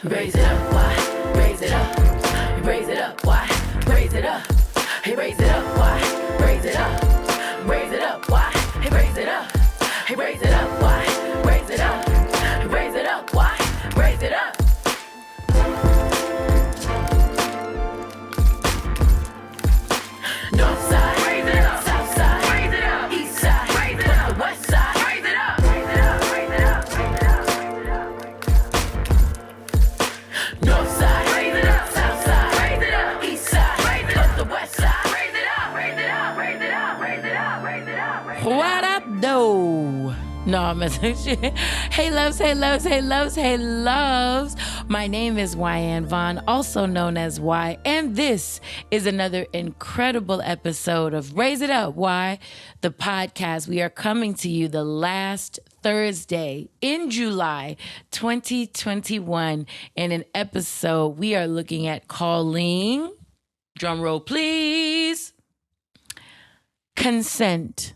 Raise it up, why? Raise it up. Raise it up, why? Raise it up. Hey, raise it up, why? Raise it up. Raise it up, why? Hey, raise it up. Hey, raise it up, why? Raise it up. Raise it up, why? Raise it up. North side, raise it up. South side, raise it up. East side, raise it up. West side, raise it up. Raise it up, raise it up, raise it up, raise it up, raise it up. North side, raise it up. South side, raise it up. East side, raise it up. The west side, raise it up. Raise it up, raise it up, raise it up, raise it up, raise it up. What up, though? No, I'm messing shit. Hey, loves, hey, loves, hey, loves, hey, loves. My name is Wyann Vaughn, also known as Y, and this is another incredible episode of Raise It Up, Y, the podcast. We are coming to you the last Thursday in July 2021. In an episode, we are looking at calling, drum roll please, consent.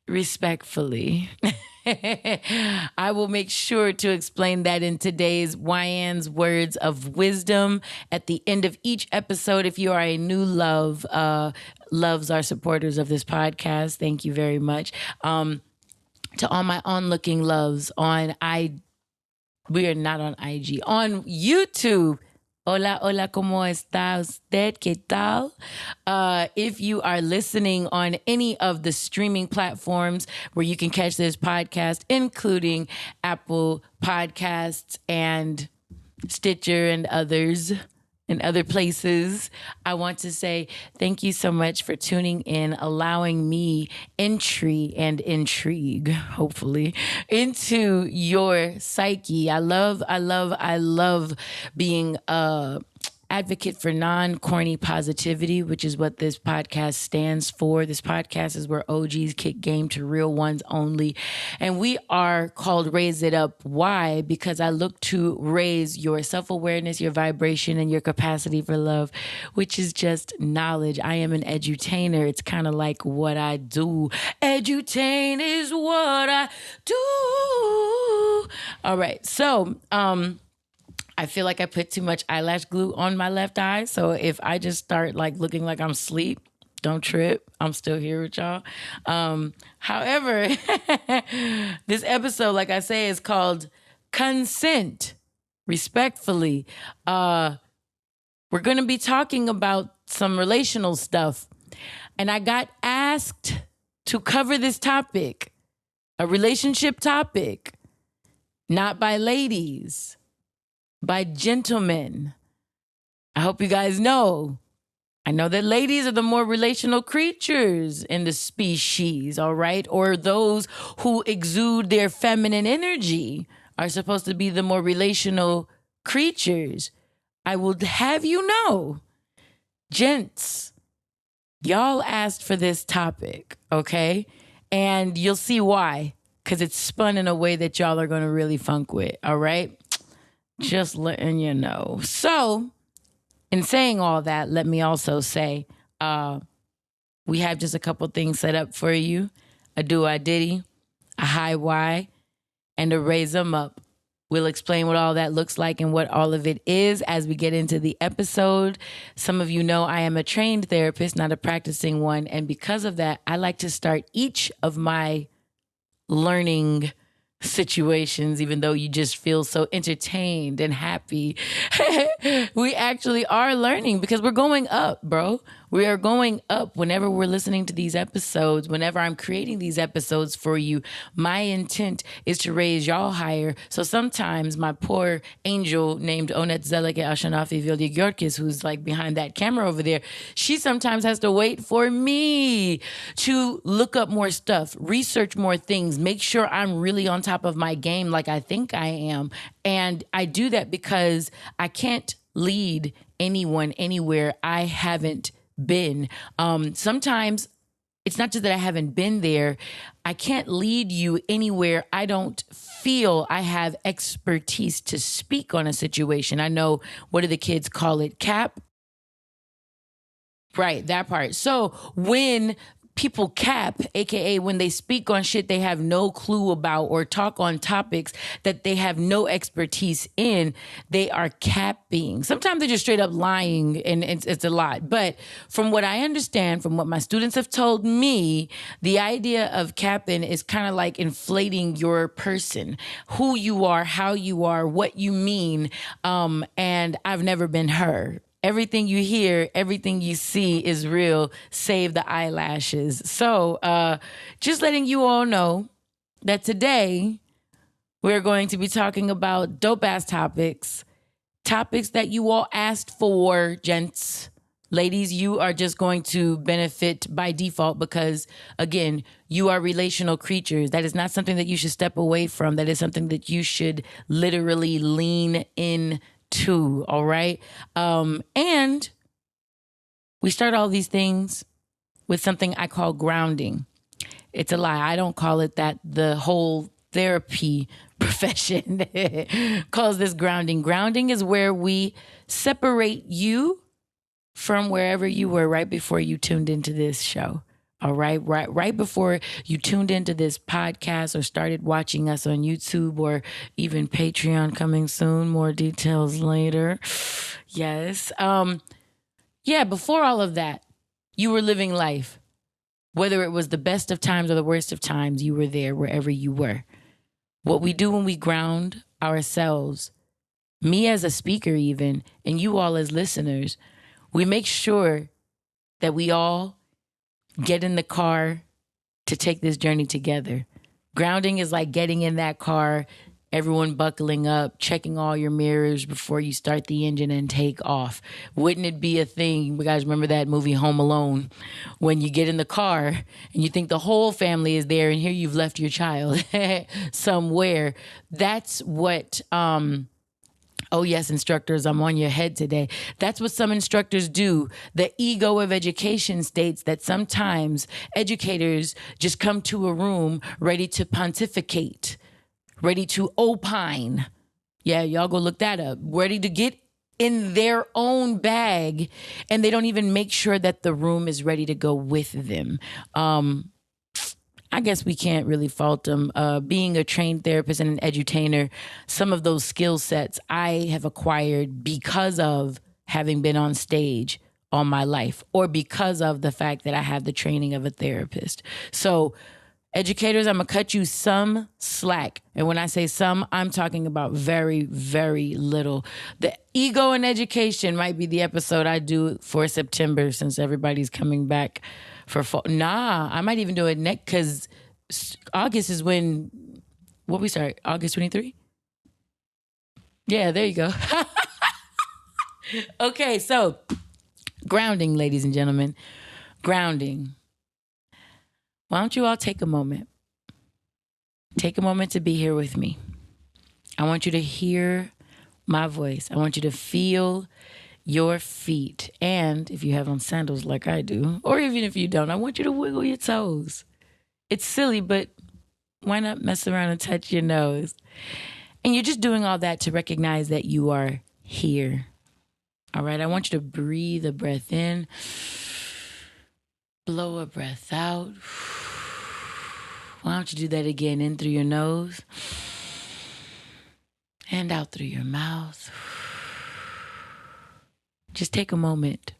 Respectfully. I will make sure to explain that in today's Wyann's words of wisdom at the end of each episode. If you are a new love, loves are supporters of this podcast, thank you very much. To all my onlooking loves we are not on IG, on YouTube. Hola, hola, ¿cómo está usted? ¿Qué tal? If you are listening on any of the streaming platforms where you can catch this podcast, including Apple Podcasts and Stitcher and others and other places, I want to say thank you so much for tuning in, allowing me entry and intrigue, hopefully, into your psyche. I love being advocate for non-corny positivity, which is what this podcast stands for. This podcast is where OGs kick game to real ones only. And we are called Raise It Up. Why? Because I look to raise your self-awareness, your vibration, and your capacity for love, which is just knowledge. I am an edutainer. It's kind of like what I do. Edutain is what I do. All right. So, I feel like I put too much eyelash glue on my left eye. So if I just start like looking like I'm asleep, don't trip. I'm still here with y'all. However, this episode, like I say, is called Consent. Respectfully. We're going to be talking about some relational stuff. And I got asked to cover this topic, a relationship topic, not by ladies, by gentlemen. I hope you guys know. I know that ladies are the more relational creatures in the species, all right? Or those who exude their feminine energy are supposed to be the more relational creatures. I will have you know, gents, y'all asked for this topic, okay? And you'll see why, because it's spun in a way that y'all are going to really funk with, all right? Just letting you know. So, in saying all that, let me also say, we have just a couple things set up for you. A douxadiddy, a high Y, and a raise them up. We'll explain what all that looks like and what all of it is as we get into the episode. Some of you know I am a trained therapist, not a practicing one. And because of that, I like to start each of my learning situations, even though you just feel so entertained and happy. We actually are learning because we're going up, bro. We are going up whenever we're listening to these episodes, whenever I'm creating these episodes for you. My intent is to raise y'all higher. So sometimes my poor angel named Onet Zeleke Ashanafi Vildigyorkis, who's like behind that camera over there, she sometimes has to wait for me to look up more stuff, research more things, make sure I'm really on top of my game like I think I am. And I do that because I can't lead anyone anywhere I haven't been. Sometimes it's not just that I haven't been there. I can't lead you anywhere I don't feel I have expertise to speak on a situation. I know, what do the kids call it? Cap? Right, that part. So when people cap, aka when they speak on shit they have no clue about or talk on topics that they have no expertise in, they are capping. Sometimes they're just straight up lying, and it's a lot. But from what I understand, from what my students have told me, the idea of capping is kind of like inflating your person, who you are, how you are, what you mean. And I've never been her. Everything you hear, everything you see is real, save the eyelashes. So just letting you all know that today we're going to be talking about dope-ass topics that you all asked for, gents. Ladies, you are just going to benefit by default because, again, you are relational creatures. That is not something that you should step away from. That is something that you should literally lean in to, all right? And we start all these things with something I call grounding. It's a lie. I don't call it that. The whole therapy profession calls this grounding. Grounding is where we separate you from wherever you were right before you tuned into this show. All right, right before you tuned into this podcast or started watching us on YouTube or even Patreon coming soon. More details later. Yes. Before all of that, you were living life. Whether it was the best of times or the worst of times, you were there wherever you were. What we do when we ground ourselves, me as a speaker even, and you all as listeners, we make sure that we all get in the car to take this journey together. Grounding is like getting in that car, everyone buckling up, checking all your mirrors before you start the engine and take off. Wouldn't it be a thing? You guys remember that movie Home Alone? When you get in the car and you think the whole family is there and here you've left your child somewhere. That's what... Oh, yes, instructors, I'm on your head today. That's what some instructors do. The ego of education states that sometimes educators just come to a room ready to pontificate, ready to opine. Yeah, y'all go look that up. Ready to get in their own bag, and they don't even make sure that the room is ready to go with them. I guess we can't really fault them. Being a trained therapist and an edutainer, some of those skill sets I have acquired because of having been on stage all my life, or because of the fact that I have the training of a therapist. So educators, I'm going to cut you some slack. And when I say some, I'm talking about very, very little. The ego in education might be the episode I do for September, since everybody's coming back for fall. Nah, I might even do it next, because August is when, what we start, August 23? Yeah, there you go. Okay, so grounding, ladies and gentlemen, grounding. Why don't you all take a moment? Take a moment to be here with me. I want you to hear my voice. I want you to feel your feet. And if you have on sandals like I do, or even if you don't, I want you to wiggle your toes. It's silly, but why not mess around and touch your nose? And you're just doing all that to recognize that you are here. All right, I want you to breathe a breath in, blow a breath out. Why don't you do that again? In through your nose and out through your mouth. Just take a moment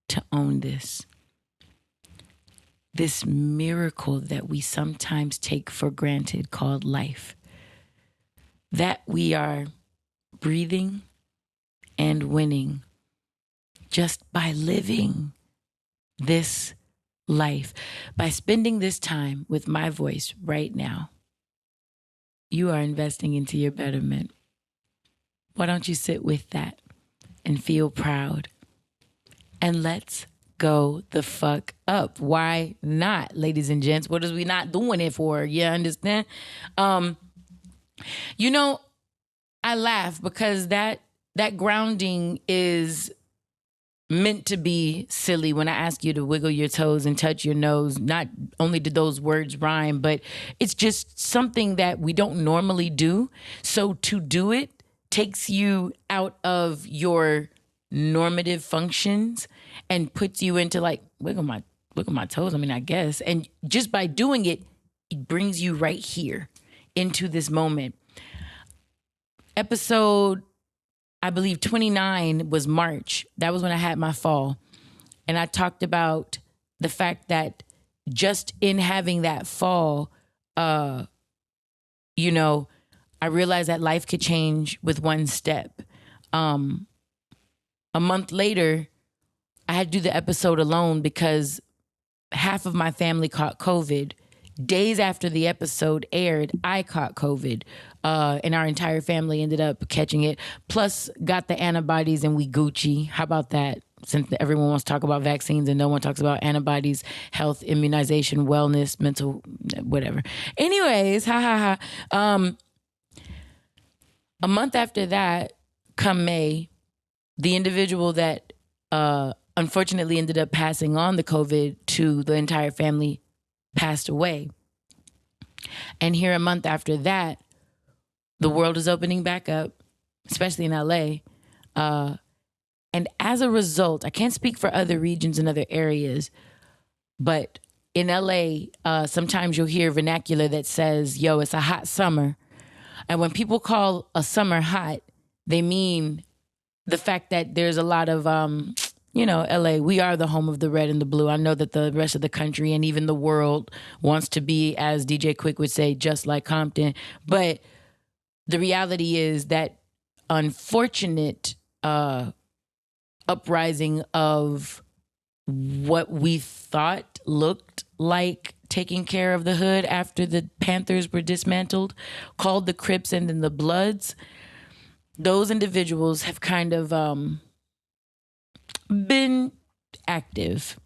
to own this miracle that we sometimes take for granted called life. That we are breathing and winning just by living this life, by spending this time with my voice right now. You are investing into your betterment. Why don't you sit with that and feel proud? And let's go the fuck up. Why not, ladies and gents? What is we not doing it for? You understand? I laugh because that grounding is meant to be silly. When I ask you to wiggle your toes and touch your nose, not only did those words rhyme, but it's just something that we don't normally do. So to do it takes you out of your normative functions and puts you into like, wiggle my look at my toes. I mean, I guess. And just by doing it, it brings you right here into this moment. Episode, I believe 29 was March. That was when I had my fall. And I talked about the fact that just in having that fall, you know, I realized that life could change with one step. A month later, I had to do the episode alone because half of my family caught COVID. Days after the episode aired, I caught COVID, and our entire family ended up catching it. Plus, got the antibodies and we Gucci. How about that? Since everyone wants to talk about vaccines and no one talks about antibodies, health, immunization, wellness, mental, whatever. Anyways, ha. A month after that, come May, the individual that unfortunately ended up passing on the COVID to the entire family passed away. And here a month after that, the world is opening back up, especially in LA. And as a result, I can't speak for other regions and other areas, but in LA, sometimes you'll hear vernacular that says, yo, it's a hot summer. And when people call a summer hot, they mean the fact that there's a lot of, LA, we are the home of the red and the blue. I know that the rest of the country and even the world wants to be, as DJ Quick would say, just like Compton. But the reality is that unfortunate uprising of what we thought looked like taking care of the hood after the Panthers were dismantled, called the Crips and then the Bloods. Those individuals have kind of been active.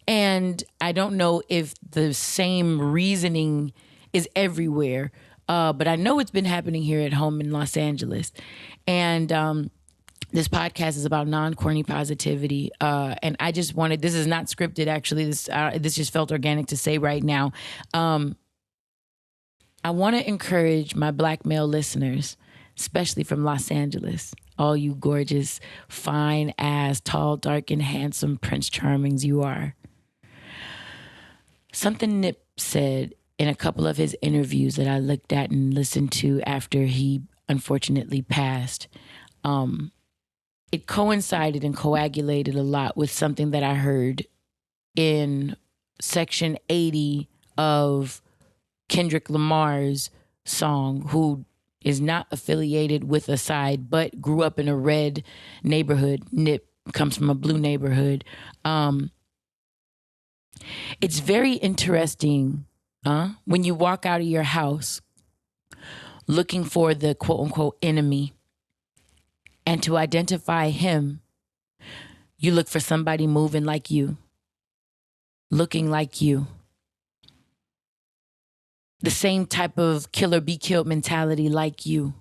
And I don't know if the same reasoning is everywhere, but I know it's been happening here at home in Los Angeles. And this podcast is about non-corny positivity. And I just wanted, this is not scripted, actually. This just felt organic to say right now. I want to encourage my Black male listeners, especially from Los Angeles, all you gorgeous, fine ass, tall, dark, and handsome Prince Charmings you are. Something Nip said in a couple of his interviews that I looked at and listened to after he unfortunately passed. It coincided and coagulated a lot with something that I heard in section 80 of Kendrick Lamar's song, who is not affiliated with a side, but grew up in a red neighborhood. Nip comes from a blue neighborhood. It's very interesting when you walk out of your house looking for the quote unquote enemy, and to identify him, you look for somebody moving like you, looking like you. The same type of kill or be killed mentality like you.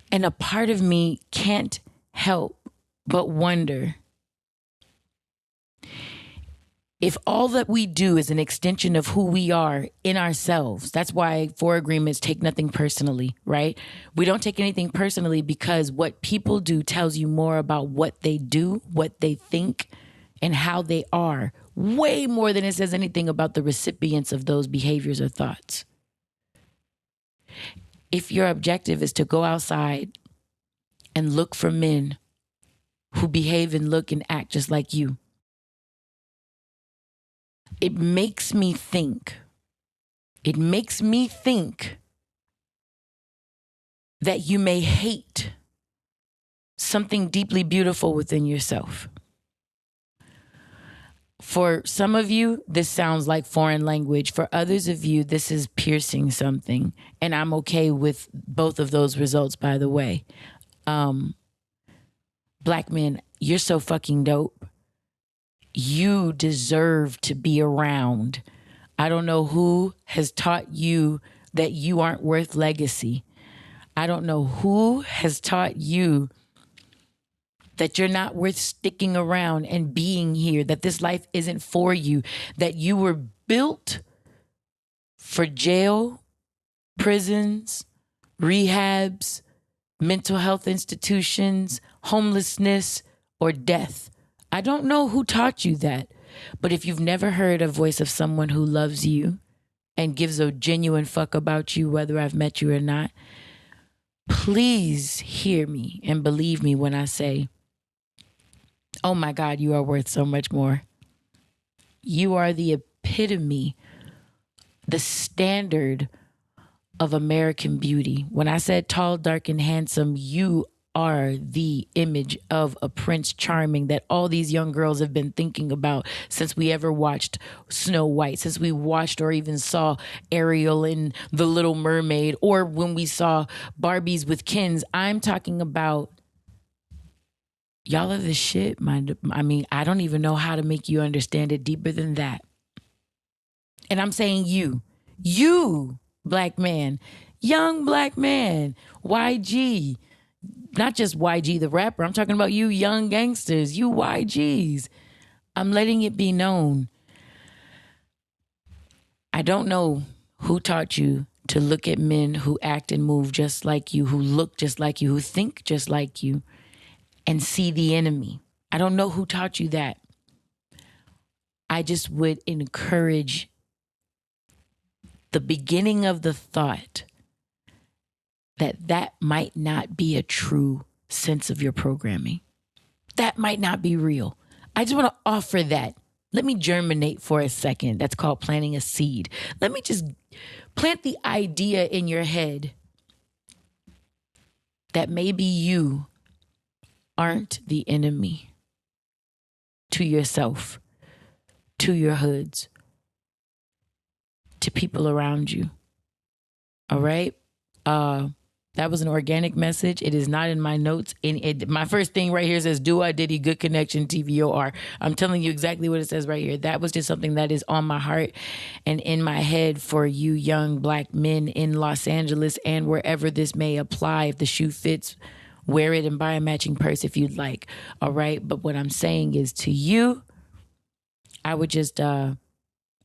And a part of me can't help but wonder if all that we do is an extension of who we are in ourselves. That's why 4 agreements take nothing personally, right? We don't take anything personally because what people do tells you more about what they do, what they think, and how they are, way more than it says anything about the recipients of those behaviors or thoughts. If your objective is to go outside and look for men who behave and look and act just like you, it makes me think that you may hate something deeply beautiful within yourself. For some of you, this sounds like foreign language. For others of you, this is piercing something. And I'm okay with both of those results, by the way. Black men, you're so fucking dope. You deserve to be around. I don't know who has taught you that you aren't worth legacy. I don't know who has taught you that you're not worth sticking around and being here, that this life isn't for you, that you were built for jail, prisons, rehabs, mental health institutions, homelessness, or death. I don't know who taught you that, but if you've never heard a voice of someone who loves you and gives a genuine fuck about you, whether I've met you or not, please hear me and believe me when I say, oh my God, you are worth so much more. You are the epitome, the standard of American beauty. When I said tall, dark, and handsome, you are the image of a Prince Charming that all these young girls have been thinking about since we ever watched Snow White, since we watched or even saw Ariel in The Little Mermaid, or when we saw Barbies with Kens. I'm talking about y'all are the shit. I mean, I don't even know how to make you understand it deeper than that. And I'm saying you, black man, young black man, YG, not just YG the rapper. I'm talking about you young gangsters, you YGs. I'm letting it be known. I don't know who taught you to look at men who act and move just like you, who look just like you, who think just like you, and see the enemy. I don't know who taught you that. I just would encourage the beginning of the thought that might not be a true sense of your programming. That might not be real. I just want to offer that. Let me germinate for a second. That's called planting a seed. Let me just plant the idea in your head that maybe you aren't the enemy to yourself, to your hoods, to people around you. All right? That was an organic message. It is not in my notes. My first thing right here says, douxadiddy, good connection, TVOR. I'm telling you exactly what it says right here. That was just something that is on my heart and in my head for you young black men in Los Angeles and wherever this may apply. If the shoe fits, wear it and buy a matching purse if you'd like. All right. But what I'm saying is to you, I would just,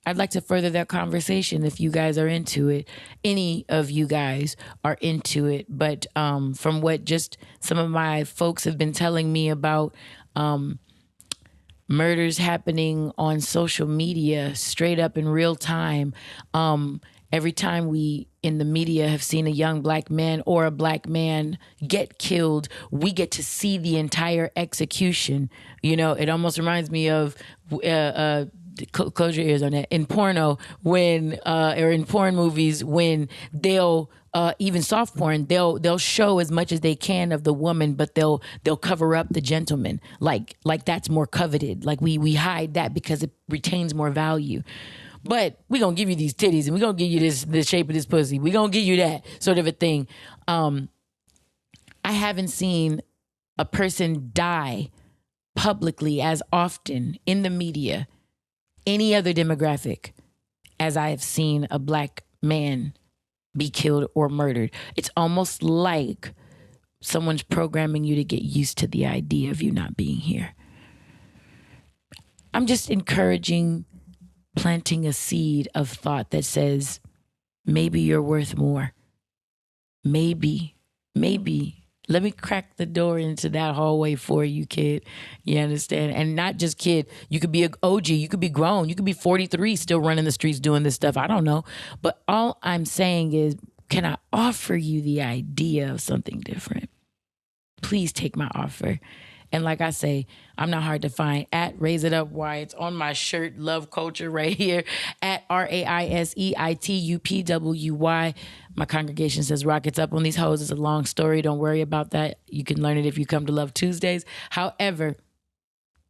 I'd like to further that conversation if you guys are into it. Any of you guys are into it. But from what just some of my folks have been telling me about murders happening on social media straight up in real time, every time we in the media have seen a young black man or a black man get killed, we get to see the entire execution. You know, it almost reminds me of close your ears on that. In porno, when or in porn movies, when they'll even soft porn, they'll show as much as they can of the woman, but they'll cover up the gentleman. Like that's more coveted. Like we hide that because it retains more value. But we gonna give you these titties and we gonna give you the shape of this pussy. We gonna give you that sort of a thing. I haven't seen a person die publicly as often in the media, any other demographic, as I have seen a black man be killed or murdered. It's almost like someone's programming you to get used to the idea of you not being here. I'm just encouraging planting a seed of thought that says, maybe you're worth more. Maybe. Let me crack the door into that hallway for you, kid. You understand? And not just kid. You could be an OG. You could be grown. You could be 43 still running the streets doing this stuff. I don't know. But all I'm saying is, can I offer you the idea of something different? Please take my offer. And like I say, I'm not hard to find. At Raise It Up Why. It's on my shirt, Love Culture, right here. At RAISEITUPWY. My congregation says rockets up on these hoes. It's a long story. Don't worry about that. You can learn it if you come to Love Tuesdays. However,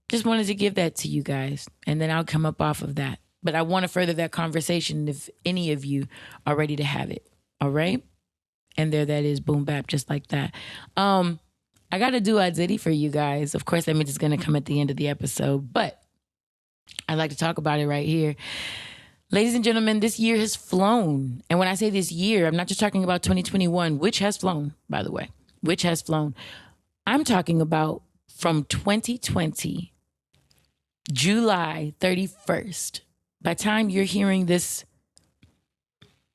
just wanted to give that to you guys. And then I'll come up off of that. But I want to further that conversation if any of you are ready to have it. All right? And there that is, boom bap, just like that. I got to do a ditty for you guys. Of course, that means it's going to come at the end of the episode, but I'd like to talk about it right here. Ladies and gentlemen, this year has flown. And when I say this year, I'm not just talking about 2021, which has flown, by the way, which has flown. I'm talking about from 2020, July 31st. By the time you're hearing this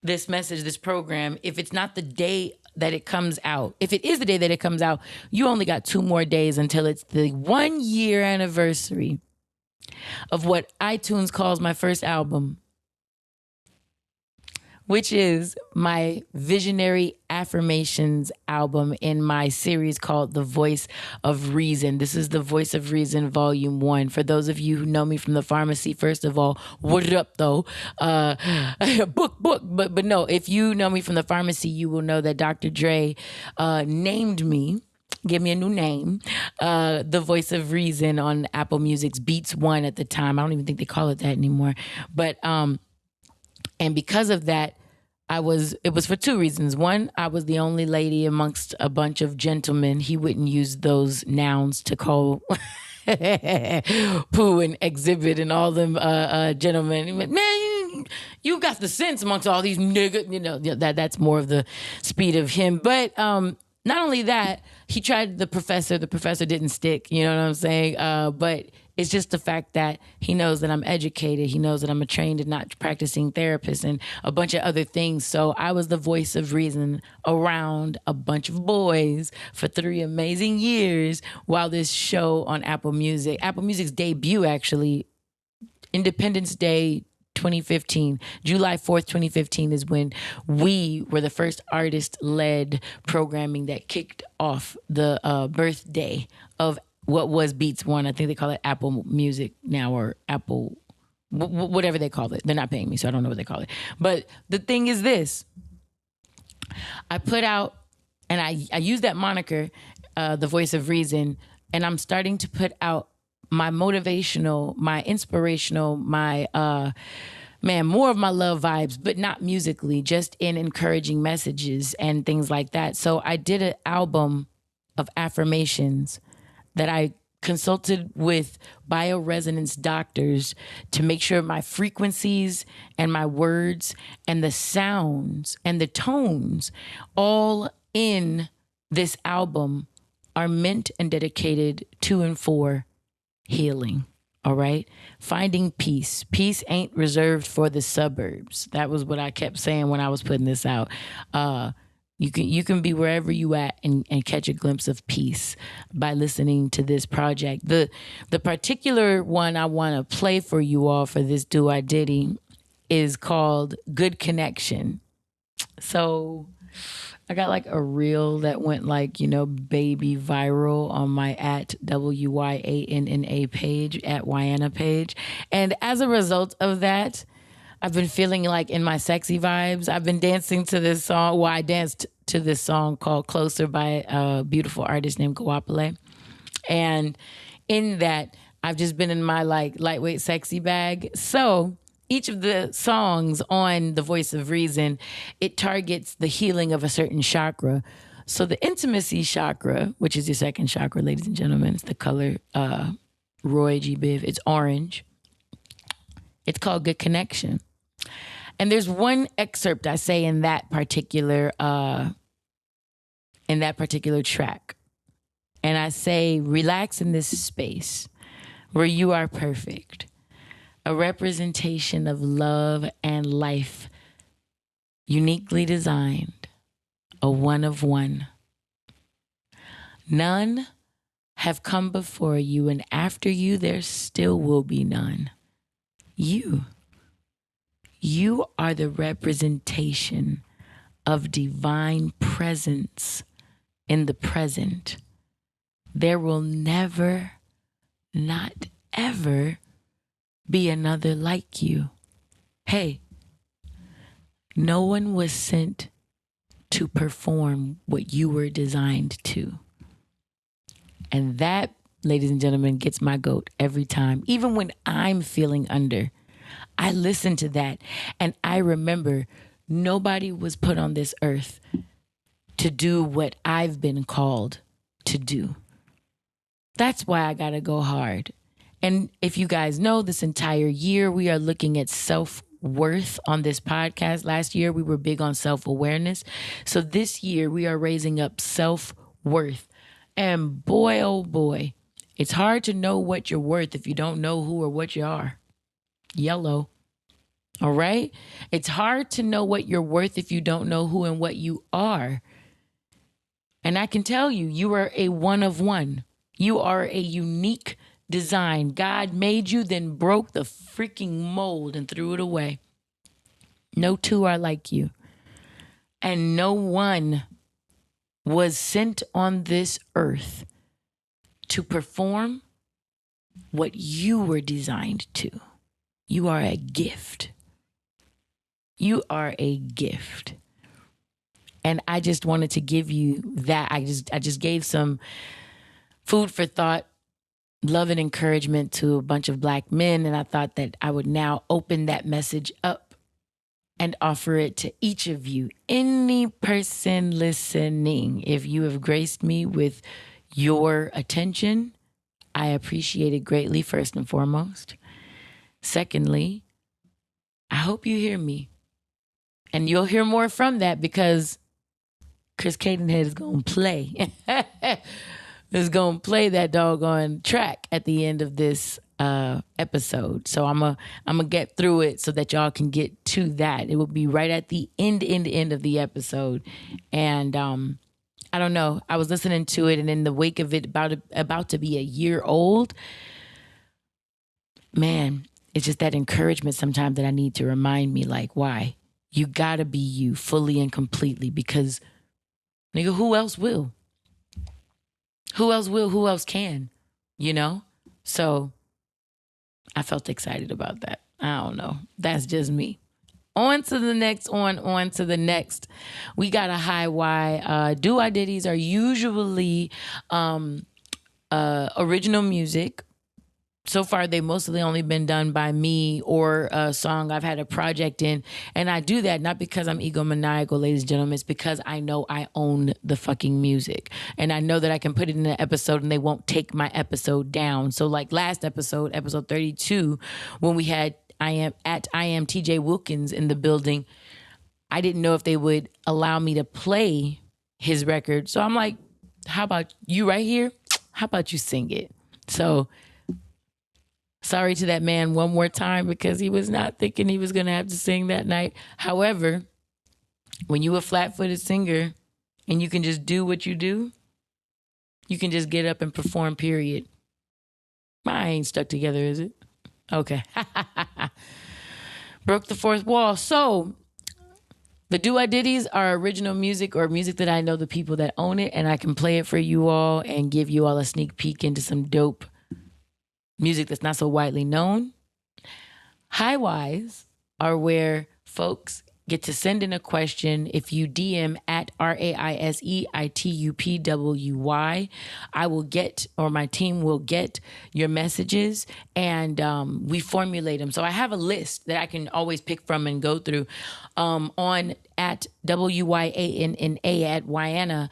message, this program, if it's not the day that it comes out, if it is the day that it comes out, you only got 2 more days until it's the 1-year anniversary of what iTunes calls my first album, which is my Visionary Affirmations album in my series called The Voice of Reason. This is The Voice of Reason, Volume 1. For those of you who know me from the pharmacy, first of all, what up, though? Book. But no, if you know me from the pharmacy, you will know that Dr. Dre named me, give me a new name, The Voice of Reason on Apple Music's Beats 1 at the time. I don't even think they call it that anymore. But and because of that, it was for 2 reasons. One, I was the only lady amongst a bunch of gentlemen. He wouldn't use those nouns to call Pooh and Exhibit and all them gentlemen. He went, man, you got the sense amongst all these niggas. You know, that's more of the speed of him. But not only that, he tried the professor. The professor didn't stick. You know what I'm saying? But it's just the fact that he knows that I'm educated. He knows that I'm a trained and not practicing therapist and a bunch of other things. So I was the voice of reason around a bunch of boys for 3 amazing years while this show on Apple Music's debut, actually, Independence Day 2015, July 4th, 2015 is when we were the first artist-led programming that kicked off the birthday of what was Beats 1. I think they call it Apple Music now, or Apple, whatever they call it. They're not paying me, so I don't know what they call it. But the thing is this. I put out, and I use that moniker, The Voice of Reason, and I'm starting to put out my motivational, my inspirational, my, more of my love vibes, but not musically, just in encouraging messages and things like that. So I did an album of affirmations that I consulted with bioresonance doctors to make sure my frequencies and my words and the sounds and the tones all in this album are meant and dedicated to and for healing. All right. Finding peace. Peace ain't reserved for the suburbs. That was what I kept saying when I was putting this out. You can be wherever you at and catch a glimpse of peace by listening to this project. The particular one I want to play for you all for this douxadiddy is called Good Connection. So I got like a reel that went baby viral on my at WYANNA page, at Wyann page. And as a result of that, I've been feeling like in my sexy vibes. I've been dancing to this song. Well, I danced to this song called Closer by a beautiful artist named Guapale. And in that, I've just been in my lightweight sexy bag. So each of the songs on The Voice of Reason, it targets the healing of a certain chakra. So the intimacy chakra, which is your second chakra, ladies and gentlemen, it's the color Roy G. Biv. It's orange. It's called Good Connection. And there's one excerpt I say in that particular track. And I say, relax in this space where you are perfect, a representation of love and life, uniquely designed, a one of one. None have come before you, and after you there still will be none. You are the representation of divine presence in the present. There will never, not ever, be another like you. Hey, no one was sent to perform what you were designed to. And that, ladies and gentlemen, gets my goat every time. Even when I'm feeling under, I listen to that and I remember nobody was put on this earth to do what I've been called to do. That's why I gotta go hard. And if you guys know, this entire year, we are looking at self-worth on this podcast. Last year, we were big on self-awareness. So this year, we are raising up self-worth. And boy, oh boy, it's hard to know what you're worth if you don't know who or what you are. Yellow. All right? It's hard to know what you're worth if you don't know who and what you are. And I can tell you, you are a one of one. You are a unique design. God made you, then broke the freaking mold and threw it away. No two are like you. And no one was sent on this earth to perform what you were designed to. You are a gift. You are a gift. And I just wanted to give you that. I just gave some food for thought, love and encouragement to a bunch of Black men. And I thought that I would now open that message up and offer it to each of you. Any person listening, if you have graced me with your attention, I appreciate it greatly, first and foremost. Secondly, I hope you hear me. And you'll hear more from that because Chris Cadenhead is going to play. Is going to play that doggone track at the end of this episode. So I'm gonna get through it so that y'all can get to that. It will be right at the end of the episode. And I don't know. I was listening to it, and in the wake of it about to be a year old, man, it's just that encouragement sometimes that I need to remind me, like, why? You gotta be you fully and completely, because nigga, who else will? Who else will? Who else can? You know? So I felt excited about that. I don't know. That's just me. On to the next, on to the next. We got a high Y. Do-I-ditties are usually original music. So far, they've mostly only been done by me or a song I've had a project in. And I do that not because I'm egomaniacal, ladies and gentlemen. It's because I know I own the fucking music. And I know that I can put it in an episode and they won't take my episode down. So like last episode, episode 32, when we had I am TJ Wilkins in the building, I didn't know if they would allow me to play his record. So I'm like, how about you right here? How about you sing it? So sorry to that man one more time because he was not thinking he was going to have to sing that night. However, when you a flat-footed singer and you can just do what you do, you can just get up and perform, period. I ain't stuck together, is it? Okay. Broke the fourth wall. So the do-I-ditties are original music or music that I know the people that own it, and I can play it for you all and give you all a sneak peek into some dope music that's not so widely known. High Ys are where folks get to send in a question. If you DM at RAISEITUPWY, I will get, or my team will get your messages, and we formulate them. So I have a list that I can always pick from and go through. On at WYANNA at Wyann.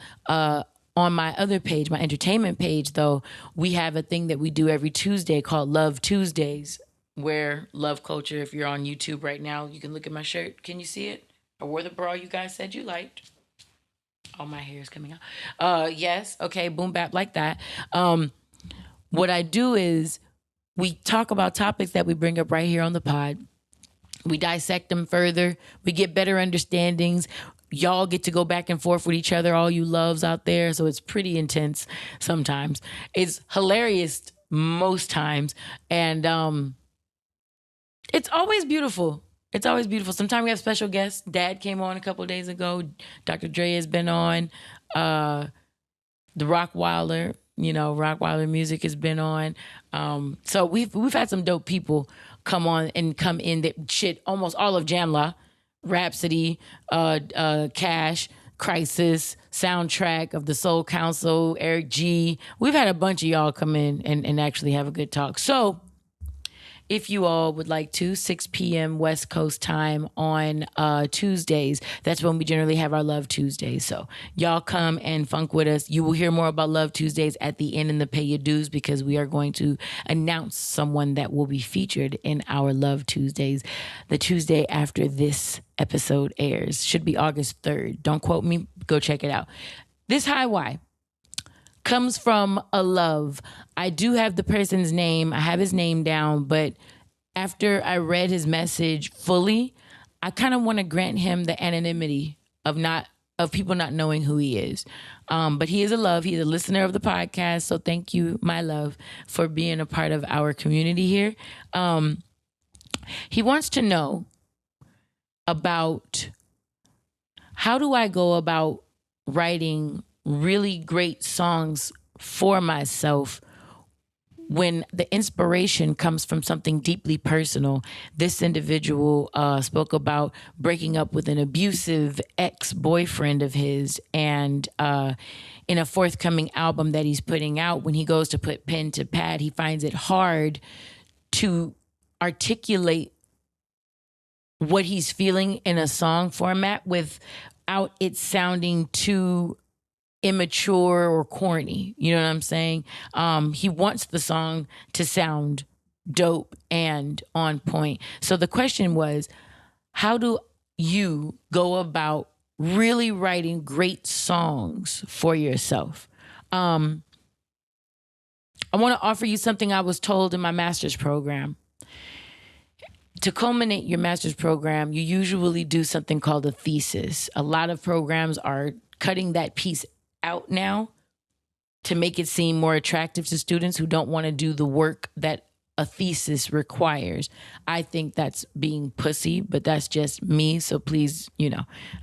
On my other page, my entertainment page, though, we have a thing that we do every Tuesday called Love Tuesdays, where love culture, if you're on YouTube right now, you can look at my shirt. Can you see it? I wore the bra you guys said you liked. All my hair is coming out. Yes. Okay. Boom, bap, like that. What I do is we talk about topics that we bring up right here on the pod. We dissect them further. We get better understandings. Y'all get to go back and forth with each other, all you loves out there. So it's pretty intense sometimes. It's hilarious most times. And it's always beautiful. It's always beautiful. Sometimes we have special guests. Dad came on a couple of days ago. Dr. Dre has been on. The Rockwilder, Rockwilder music has been on. So we've had some dope people come on and come in that shit almost all of Jamla. Rhapsody, Cash, Crisis, soundtrack of the Soul Council, Eric G. We've had a bunch of y'all come in and actually have a good talk. So if you all would like to, 6 p.m. West Coast time on Tuesdays. That's when we generally have our Love Tuesdays. So y'all come and funk with us. You will hear more about Love Tuesdays at the end in the Pay Your Dues, because we are going to announce someone that will be featured in our Love Tuesdays the Tuesday after this episode airs. Should be August 3rd. Don't quote me. Go check it out. This High Y comes from a love. I do have the person's name. I have his name down, but after I read his message fully, I kind of want to grant him the anonymity of of people not knowing who he is. But he is a love. He's a listener of the podcast. So thank you, my love, for being a part of our community here. He wants to know about how do I go about writing really great songs for myself when the inspiration comes from something deeply personal. This individual spoke about breaking up with an abusive ex-boyfriend of his, and in a forthcoming album that he's putting out, when he goes to put pen to pad, he finds it hard to articulate what he's feeling in a song format without it sounding too immature or corny. You know what I'm saying? He wants the song to sound dope and on point. So the question was, how do you go about really writing great songs for yourself? I want to offer you something I was told in my master's program. To culminate your master's program, you usually do something called a thesis. A lot of programs are cutting that piece out now to make it seem more attractive to students who don't want to do the work that a thesis requires. I think that's being pussy, but that's just me. So please,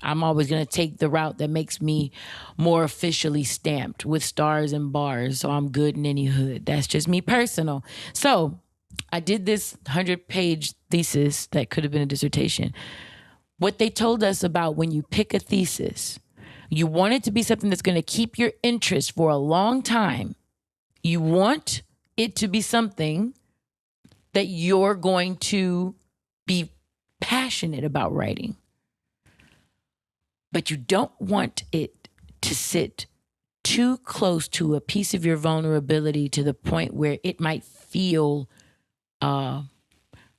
I'm always going to take the route that makes me more officially stamped with stars and bars. So I'm good in any hood. That's just me personal. So I did this 100-page thesis that could have been a dissertation. What they told us about when you pick a thesis, you want it to be something that's going to keep your interest for a long time. You want it to be something that you're going to be passionate about writing. But you don't want it to sit too close to a piece of your vulnerability to the point where it might feel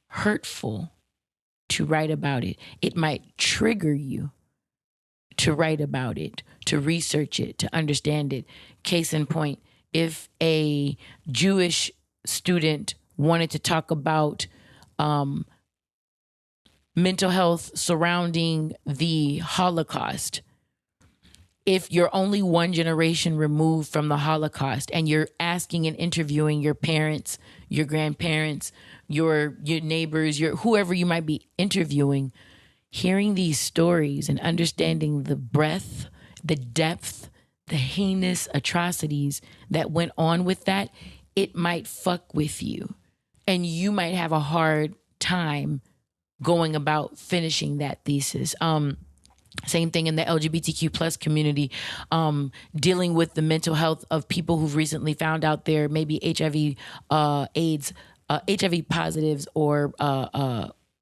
hurtful to write about it. It might trigger you to write about it, to research it, to understand it. Case in point, if a Jewish student wanted to talk about mental health surrounding the Holocaust, if you're only one generation removed from the Holocaust and you're asking and interviewing your parents, your grandparents, your neighbors, whoever you might be interviewing, hearing these stories and understanding the breadth, the depth, the heinous atrocities that went on with that, it might fuck with you. And you might have a hard time going about finishing that thesis. Same thing in the LGBTQ plus community, dealing with the mental health of people who've recently found out they're maybe HIV, AIDS, HIV positives, or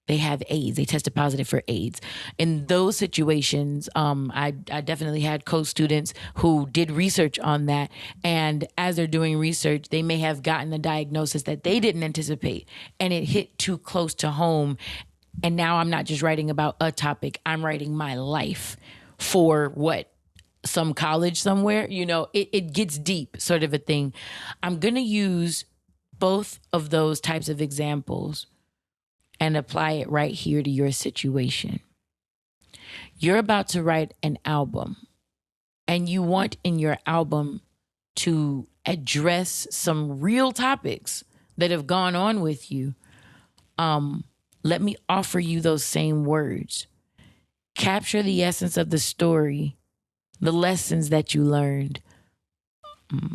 they have AIDS. They tested positive for AIDS. In those situations, I definitely had co-students who did research on that. And as they're doing research, they may have gotten a diagnosis that they didn't anticipate, and it hit too close to home. And now I'm not just writing about a topic, I'm writing my life for some college somewhere. It gets deep, sort of a thing. I'm going to use both of those types of examples and apply it right here to your situation. You're about to write an album, and you want in your album to address some real topics that have gone on with you. Let me offer you those same words. Capture the essence of the story, the lessons that you learned,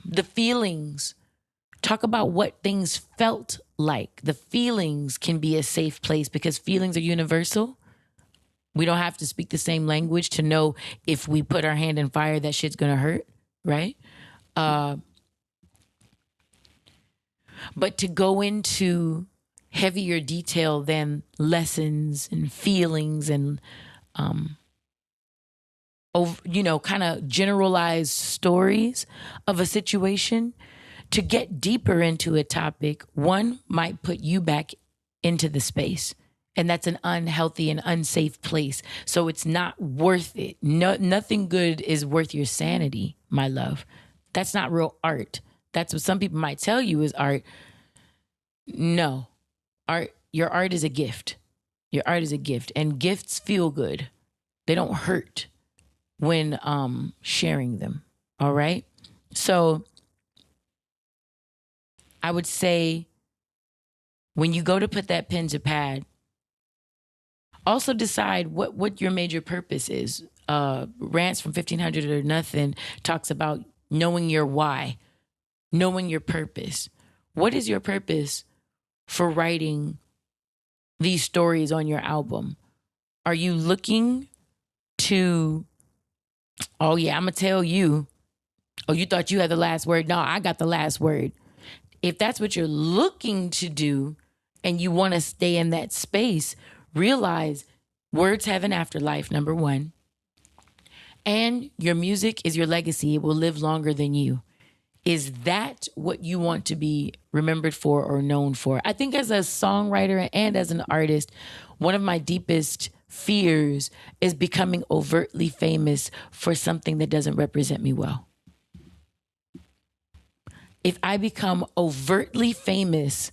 the feelings. Talk about what things felt like. The feelings can be a safe place because feelings are universal. We don't have to speak the same language to know if we put our hand in fire, that shit's gonna hurt, right? But to go into heavier detail than lessons and feelings and, kind of generalized stories of a situation, to get deeper into a topic, one might put you back into the space. And that's an unhealthy and unsafe place. So it's not worth it. Nothing good is worth your sanity, my love. That's not real art. That's what some people might tell you is art. No. Your art is a gift. Your art is a gift. And gifts feel good. They don't hurt. when sharing them. All right. So I would say when you go to put that pen to pad, also decide what your major purpose is. Rants from 1500 or Nothing talks about knowing your why, knowing your purpose. What is your purpose for writing these stories on your album? Are you looking to, oh yeah, I'm going to tell you, oh, you thought you had the last word? No, I got the last word. If that's what you're looking to do and you want to stay in that space, realize words have an afterlife, number one. And your music is your legacy. It will live longer than you. Is that what you want to be remembered for or known for? I think as a songwriter and as an artist, one of my deepest fears is becoming overtly famous for something that doesn't represent me well. If I become overtly famous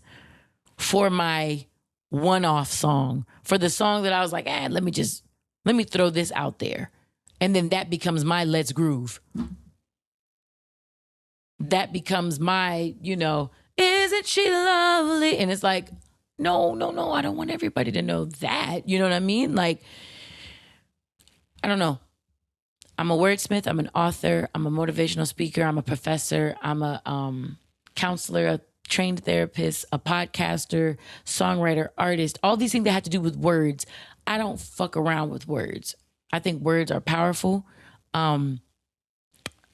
for my one-off song, for the song that I was like, let me throw this out there. And then that becomes my let's groove. That becomes my, isn't she lovely? And it's like, no, I don't want everybody to know that. You know what I mean? Like, I don't know. I'm a wordsmith. I'm an author. I'm a motivational speaker. I'm a professor. I'm a counselor, a trained therapist, a podcaster, songwriter, artist, all these things that have to do with words. I don't fuck around with words. I think words are powerful.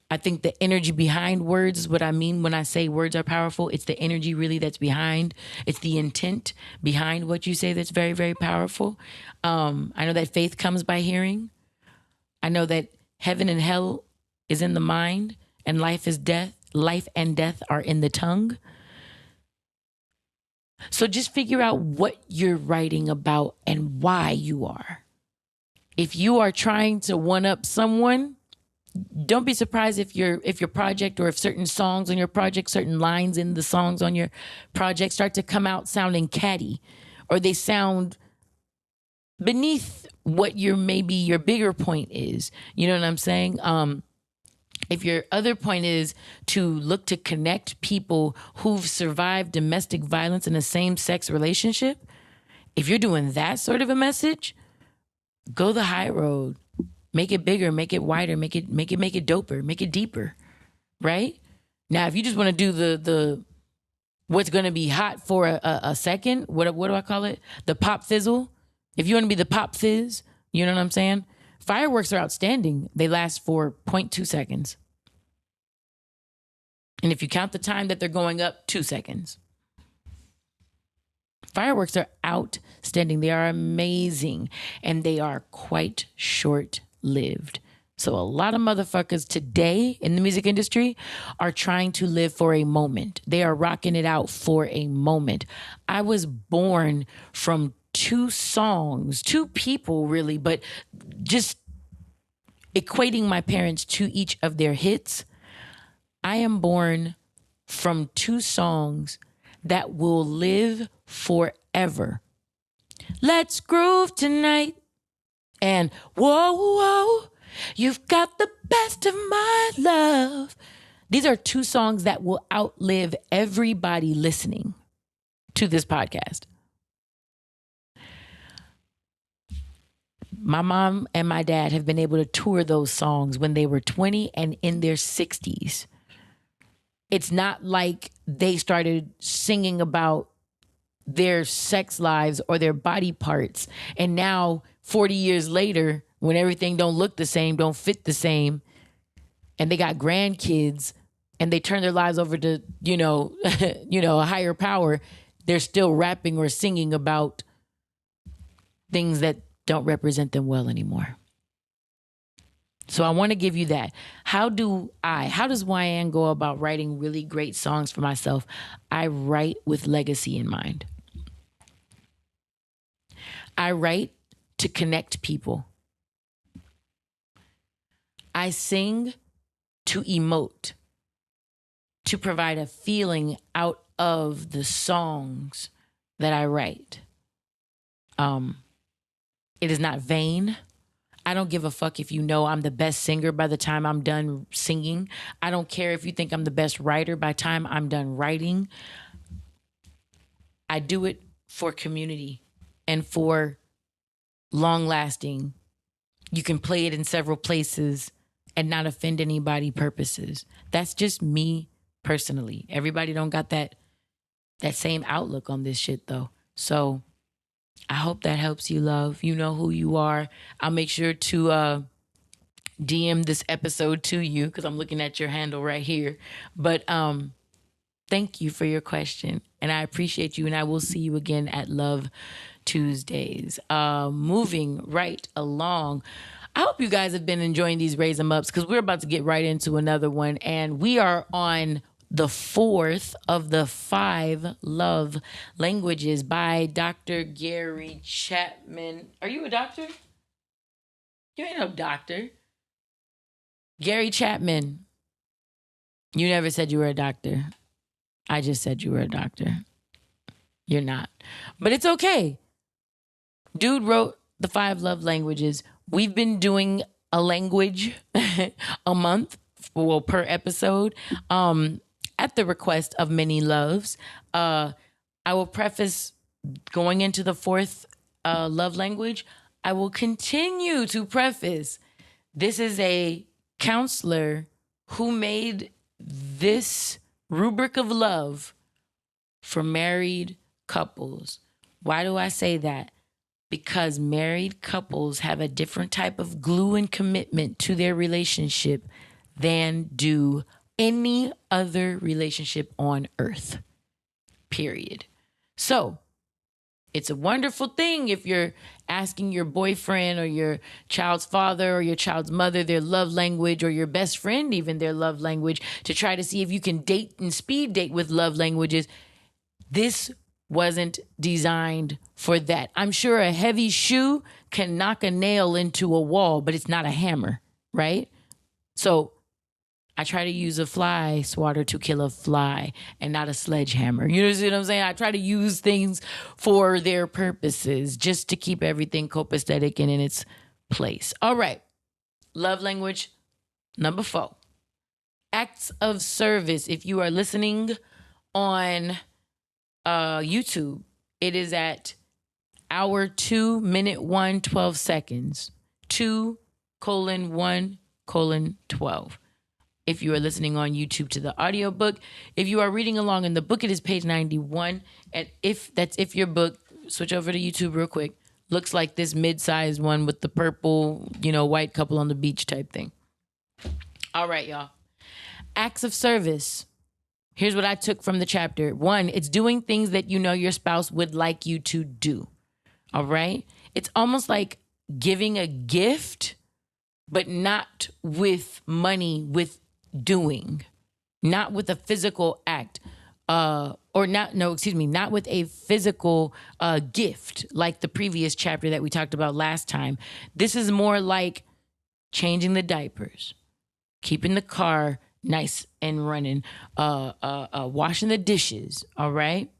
I think the energy behind words is what I mean when I say words are powerful. It's the energy really that's behind. It's the intent behind what you say that's very, very powerful. I know that faith comes by hearing. I know that heaven and hell is in the mind, and life is death. Life and death are in the tongue. So just figure out what you're writing about and why you are. If you are trying to one-up someone, don't be surprised if your project or if certain songs on your project, certain lines in the songs on your project start to come out sounding catty, or they sound beneath what your bigger point is. You know what I'm saying? If your other point is to look to connect people who've survived domestic violence in a same-sex relationship, if you're doing that sort of a message, go the high road. Make it bigger, make it wider, make it doper, make it deeper, right? Now, if you just want to do the what's going to be hot for a second, what do I call it? The pop fizzle. If you want to be the pop fizz, you know what I'm saying? Fireworks are outstanding. They last for 0.2 seconds. And if you count the time that they're going up, 2 seconds. Fireworks are outstanding. They are amazing. And they are quite short-lived. So a lot of motherfuckers today in the music industry are trying to live for a moment. They are rocking it out for a moment. I was born from two people really, but just equating my parents to each of their hits. I am born from two songs that will live forever. Let's groove tonight. And whoa, whoa, you've got the best of my love. These are two songs that will outlive everybody listening to this podcast. My mom and my dad have been able to tour those songs when they were 20 and in their 60s. It's not like they started singing about their sex lives or their body parts. And now 40 years later, when everything don't look the same, don't fit the same, and they got grandkids and they turn their lives over to, a higher power, they're still rapping or singing about things that don't represent them well anymore. So I want to give you that. How does Wyann go about writing really great songs for myself? I write with legacy in mind. I write to connect people. I sing to emote, to provide a feeling out of the songs that I write. It is not vain. I don't give a fuck if you know I'm the best singer by the time I'm done singing. I don't care if you think I'm the best writer by the time I'm done writing. I do it for community and for long lasting. You can play it in several places and not offend anybody purposes. That's just me personally. Everybody don't got that same outlook on this shit though. So I hope that helps you, love. You know who you are. I'll make sure to DM this episode to you because I'm looking at your handle right here. But thank you for your question. And I appreciate you. And I will see you again at Love Tuesdays. Moving right along. I hope you guys have been enjoying these Raise 'em Ups because we're about to get right into another one. And we are on the 4th of the 5 love languages by Dr. Gary Chapman. Are you a doctor? You ain't no doctor. Gary Chapman. You never said you were a doctor. I just said you were a doctor. You're not. But it's okay. Dude wrote the 5 love languages. We've been doing a language a month, well, per episode. At the request of many loves. I will preface going into the 4th love language. I will continue to preface this is a counselor who made this rubric of love for married couples. Why do I say that? Because married couples have a different type of glue and commitment to their relationship than do any other relationship on earth, period. So it's a wonderful thing if you're asking your boyfriend or your child's father or your child's mother their love language, or your best friend even their love language, to try to see if you can date and speed date with love languages. This wasn't designed for that. I'm sure a heavy shoe can knock a nail into a wall, but it's not a hammer, right? So I try to use a fly swatter to kill a fly and not a sledgehammer. You know what I'm saying? I try to use things for their purposes just to keep everything copacetic and in its place. All right. Love language number 4. Acts of service. If you are listening on YouTube, it is at hour 2 minute 1 12 seconds 2:1:12. If you are listening on YouTube to the audiobook, if you are reading along in the book, it is page 91. And if your book, switch over to YouTube real quick. Looks like this mid-sized one with the purple, white couple on the beach type thing. All right, y'all. Acts of service. Here's what I took from the chapter. 1, it's doing things that you know your spouse would like you to do. All right? It's almost like giving a gift, but not with money, with doing, not with a physical act, not with a physical gift like the previous chapter that we talked about last time. This is more like changing the diapers, keeping the car nice and running, washing the dishes. All right.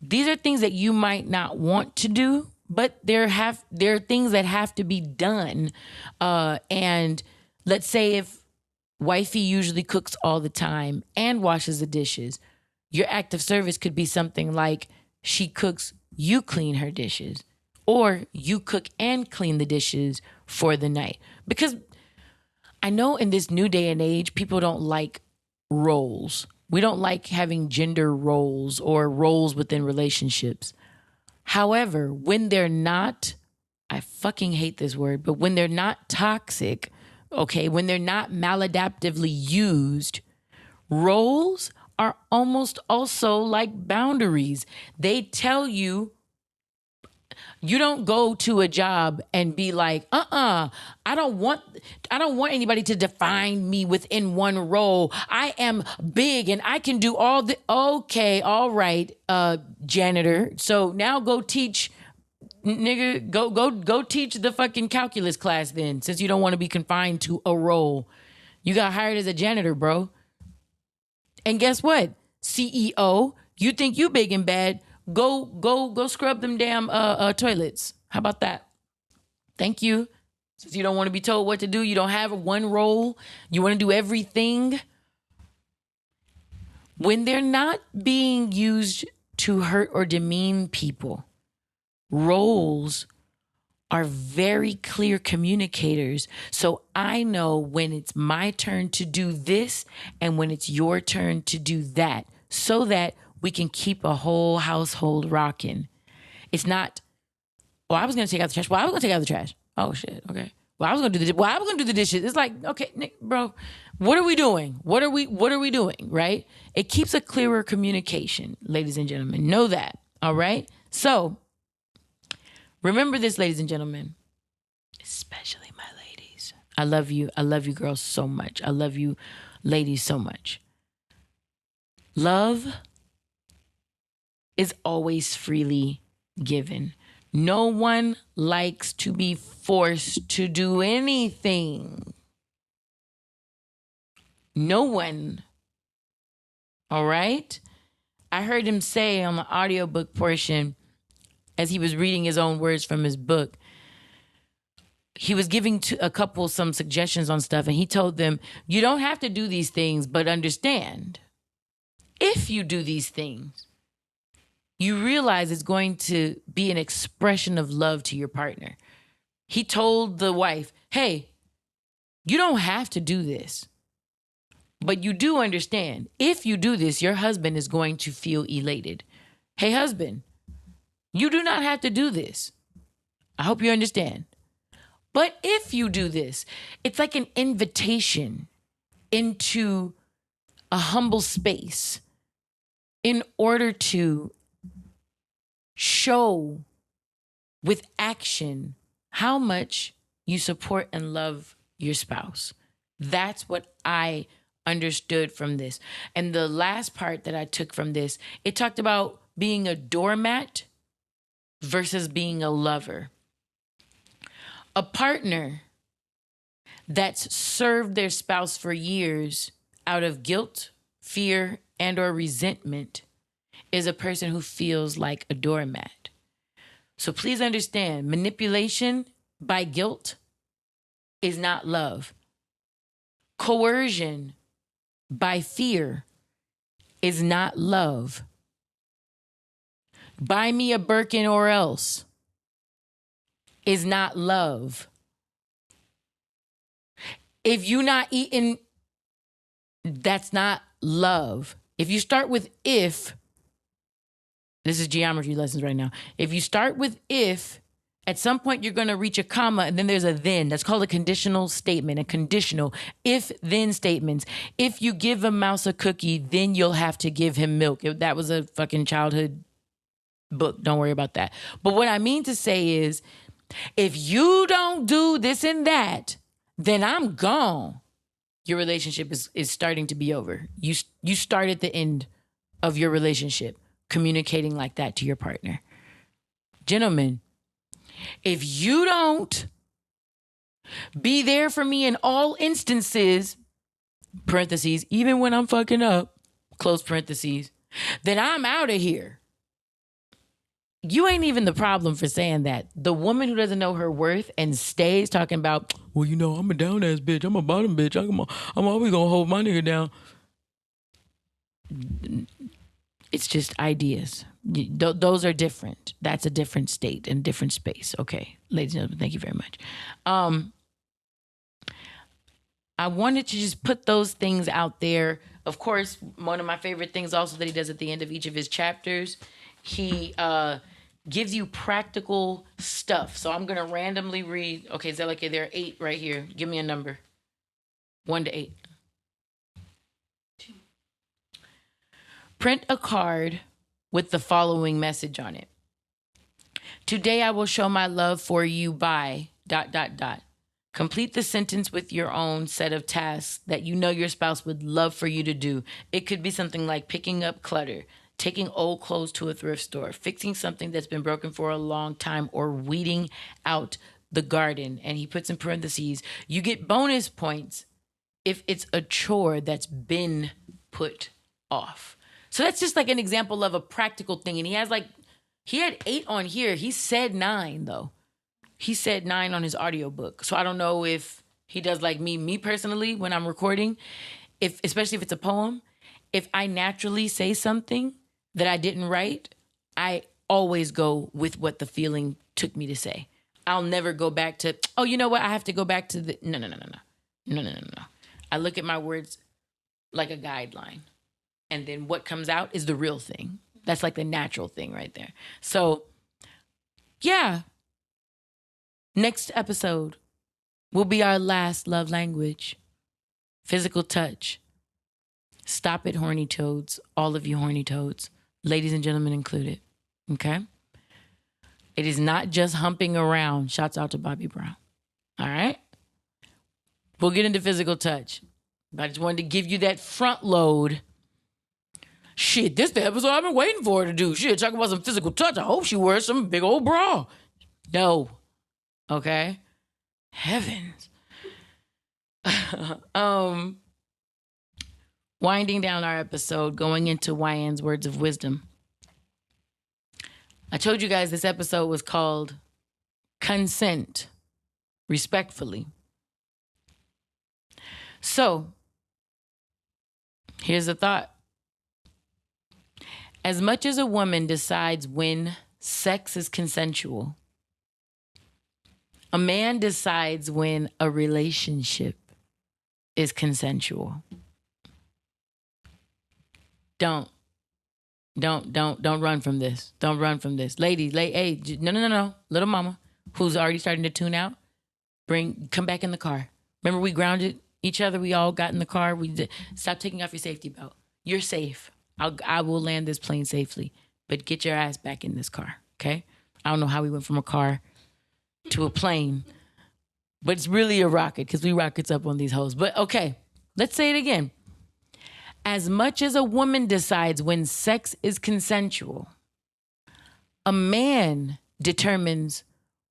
These are things that you might not want to do, but there are things that have to be done. And let's say if wifey usually cooks all the time and washes the dishes, your act of service could be something like she cooks, you clean her dishes, or you cook and clean the dishes for the night. Because I know in this new day and age, people don't like roles. We don't like having gender roles or roles within relationships. However, when they're not, I fucking hate this word, but when they're not toxic, okay, when they're not maladaptively used, roles are almost also like boundaries. They tell you, you don't go to a job and be like, I don't want anybody to define me within one role. I am big and I can do all the, okay, all right, janitor. So now go teach, nigga, go teach the fucking calculus class then, since you don't want to be confined to a role. You got hired as a janitor, bro. And guess what? CEO, you think you big and bad. Go scrub them damn toilets. How about that? Thank you. Since you don't want to be told what to do, you don't have one role, you want to do everything. When they're not being used to hurt or demean people, roles are very clear communicators. So I know when it's my turn to do this and when it's your turn to do that, so that we can keep a whole household rocking. It's not, well, I was going to take out the trash. Well, I was going to take out the trash. Oh, shit. Okay. Well, I was going to do the, well, I was going to do the dishes. It's like, okay, Nick, bro, what are we doing? What are we doing? Right? It keeps a clearer communication, ladies and gentlemen. Know that. All right. So remember this, ladies and gentlemen, especially my ladies. I love you. I love you girls so much. I love you ladies so much. Love is always freely given. No one likes to be forced to do anything. No one. All right? I heard him say on the audiobook portion, as he was reading his own words from his book, he was giving to a couple some suggestions on stuff, and he told them, you don't have to do these things, but understand, if you do these things, you realize it's going to be an expression of love to your partner. He told the wife, hey, you don't have to do this, but you do understand, if you do this, your husband is going to feel elated. Hey, husband, you do not have to do this. I hope you understand. But if you do this, it's like an invitation into a humble space in order to show with action how much you support and love your spouse. That's what I understood from this. And the last part that I took from this, it talked about being a doormat versus being a lover. A partner that's served their spouse for years out of guilt, fear, and or resentment is a person who feels like a doormat. So please understand, manipulation by guilt is not love. Coercion by fear is not love. Buy me a Birkin or else is not love. If you're not eating, that's not love. If you start with if, this is geometry lessons right now. If you start with if, at some point you're going to reach a comma and then there's a then. That's called a conditional statement, a conditional if-then statements. If you give a mouse a cookie, then you'll have to give him milk. That was a fucking childhood book. Don't worry about that. But what I mean to say is, if you don't do this and that, then I'm gone. Your relationship is starting to be over. You start at the end of your relationship communicating like that to your partner. Gentlemen, if you don't be there for me in all instances, parentheses, even when I'm fucking up, close parentheses, then I'm out of here. You ain't even the problem for saying that. The woman who doesn't know her worth and stays talking about, well, you know, I'm a down ass bitch. I'm a bottom bitch. I'm always gonna hold my nigga down. It's just ideas. Those are different. That's a different state and different space. Okay, ladies and gentlemen, thank you very much. I wanted to just put those things out there. Of course, one of my favorite things also that he does at the end of each of his chapters, he gives you practical stuff. So I'm going to randomly read. Okay, Zelike, there are 8 right here. Give me a number. 1 to 8. 2. Print a card with the following message on it. Today I will show my love for you by ... Complete the sentence with your own set of tasks that you know your spouse would love for you to do. It could be something like picking up clutter, taking old clothes to a thrift store, fixing something that's been broken for a long time, or weeding out the garden. And he puts in parentheses, you get bonus points if it's a chore that's been put off. So that's just like an example of a practical thing. And he had 8 on here. He said 9 though. he said 9 on his audiobook. So I don't know if he does like me personally when I'm recording, especially if it's a poem, if I naturally say something that I didn't write, I always go with what the feeling took me to say. I'll never go back to, oh, you know what? I have to go back to the, no. I look at my words like a guideline. And then what comes out is the real thing. That's like the natural thing right there. So, yeah. Next episode will be our last love language. Physical touch. Stop it, horny toads. All of you horny toads. Ladies and gentlemen included. Okay? It is not just humping around. Shouts out to Bobby Brown. All right? We'll get into physical touch. But I just wanted to give you that front load. Shit, this the episode I've been waiting for her to do. Shit, talking about some physical touch. I hope she wears some big old bra. No. Okay? Heavens. Winding down our episode, going into Wyann's words of wisdom. I told you guys this episode was called Consent Respectfully. So, here's a thought. As much as a woman decides when sex is consensual, a man decides when a relationship is consensual. Don't run from this. Don't run from this. Ladies, hey, no. Little mama, who's already starting to tune out, come back in the car. Remember we grounded each other? We all got in the car. Stop taking off your safety belt. You're safe. I will land this plane safely, but get your ass back in this car, okay? I don't know how we went from a car to a plane, but it's really a rocket because we rockets up on these hoes. But okay, let's say it again. As much as a woman decides when sex is consensual, a man determines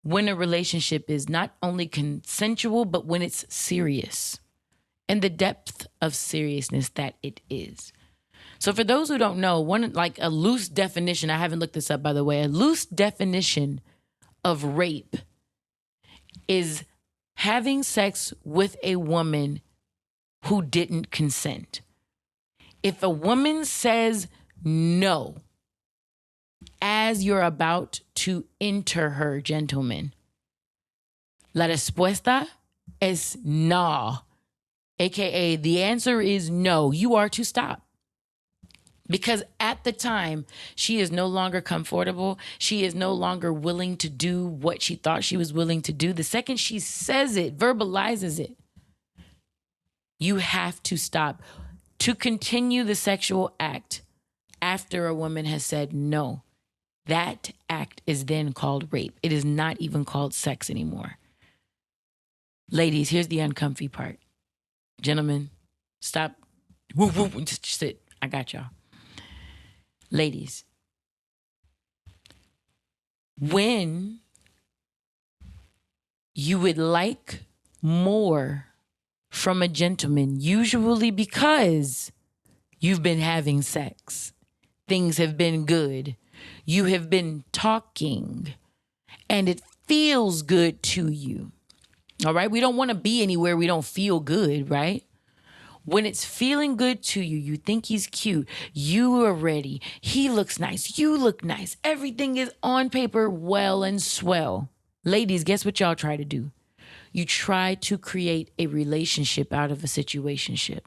when a relationship is not only consensual, but when it's serious and the depth of seriousness that it is. So for those who don't know, like a loose definition, I haven't looked this up, by the way, a loose definition of rape is having sex with a woman who didn't consent. If a woman says no as you're about to enter her, gentlemen, la respuesta es no, aka the answer is no. You are to stop. Because at the time, she is no longer comfortable. She is no longer willing to do what she thought she was willing to do. The second she says it, verbalizes it, you have to stop. To continue the sexual act after a woman has said no, that act is then called rape. It is not even called sex anymore. Ladies, here's the uncomfy part. Gentlemen, stop. Just sit. I got y'all. Ladies, when you would like more from a gentleman, usually because you've been having sex, things have been good, you have been talking, and it feels good to you. All right? We don't want to be anywhere we don't feel good, right? When it's feeling good to you, you think he's cute, you are ready, he looks nice, you look nice, everything is on paper well and swell. Ladies, guess what y'all try to do? You try to create a relationship out of a situationship.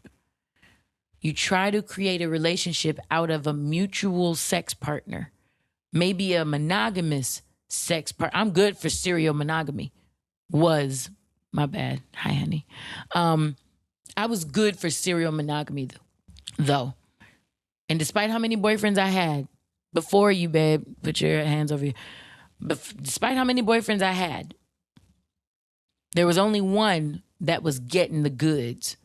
You try to create a relationship out of a mutual sex partner. Maybe a monogamous sex partner. I'm good for serial monogamy. My bad. Hi, honey. I was good for serial monogamy, though. And despite how many boyfriends I had before you, babe, put your hands over you. Despite how many boyfriends I had, there was only one that was getting the goods,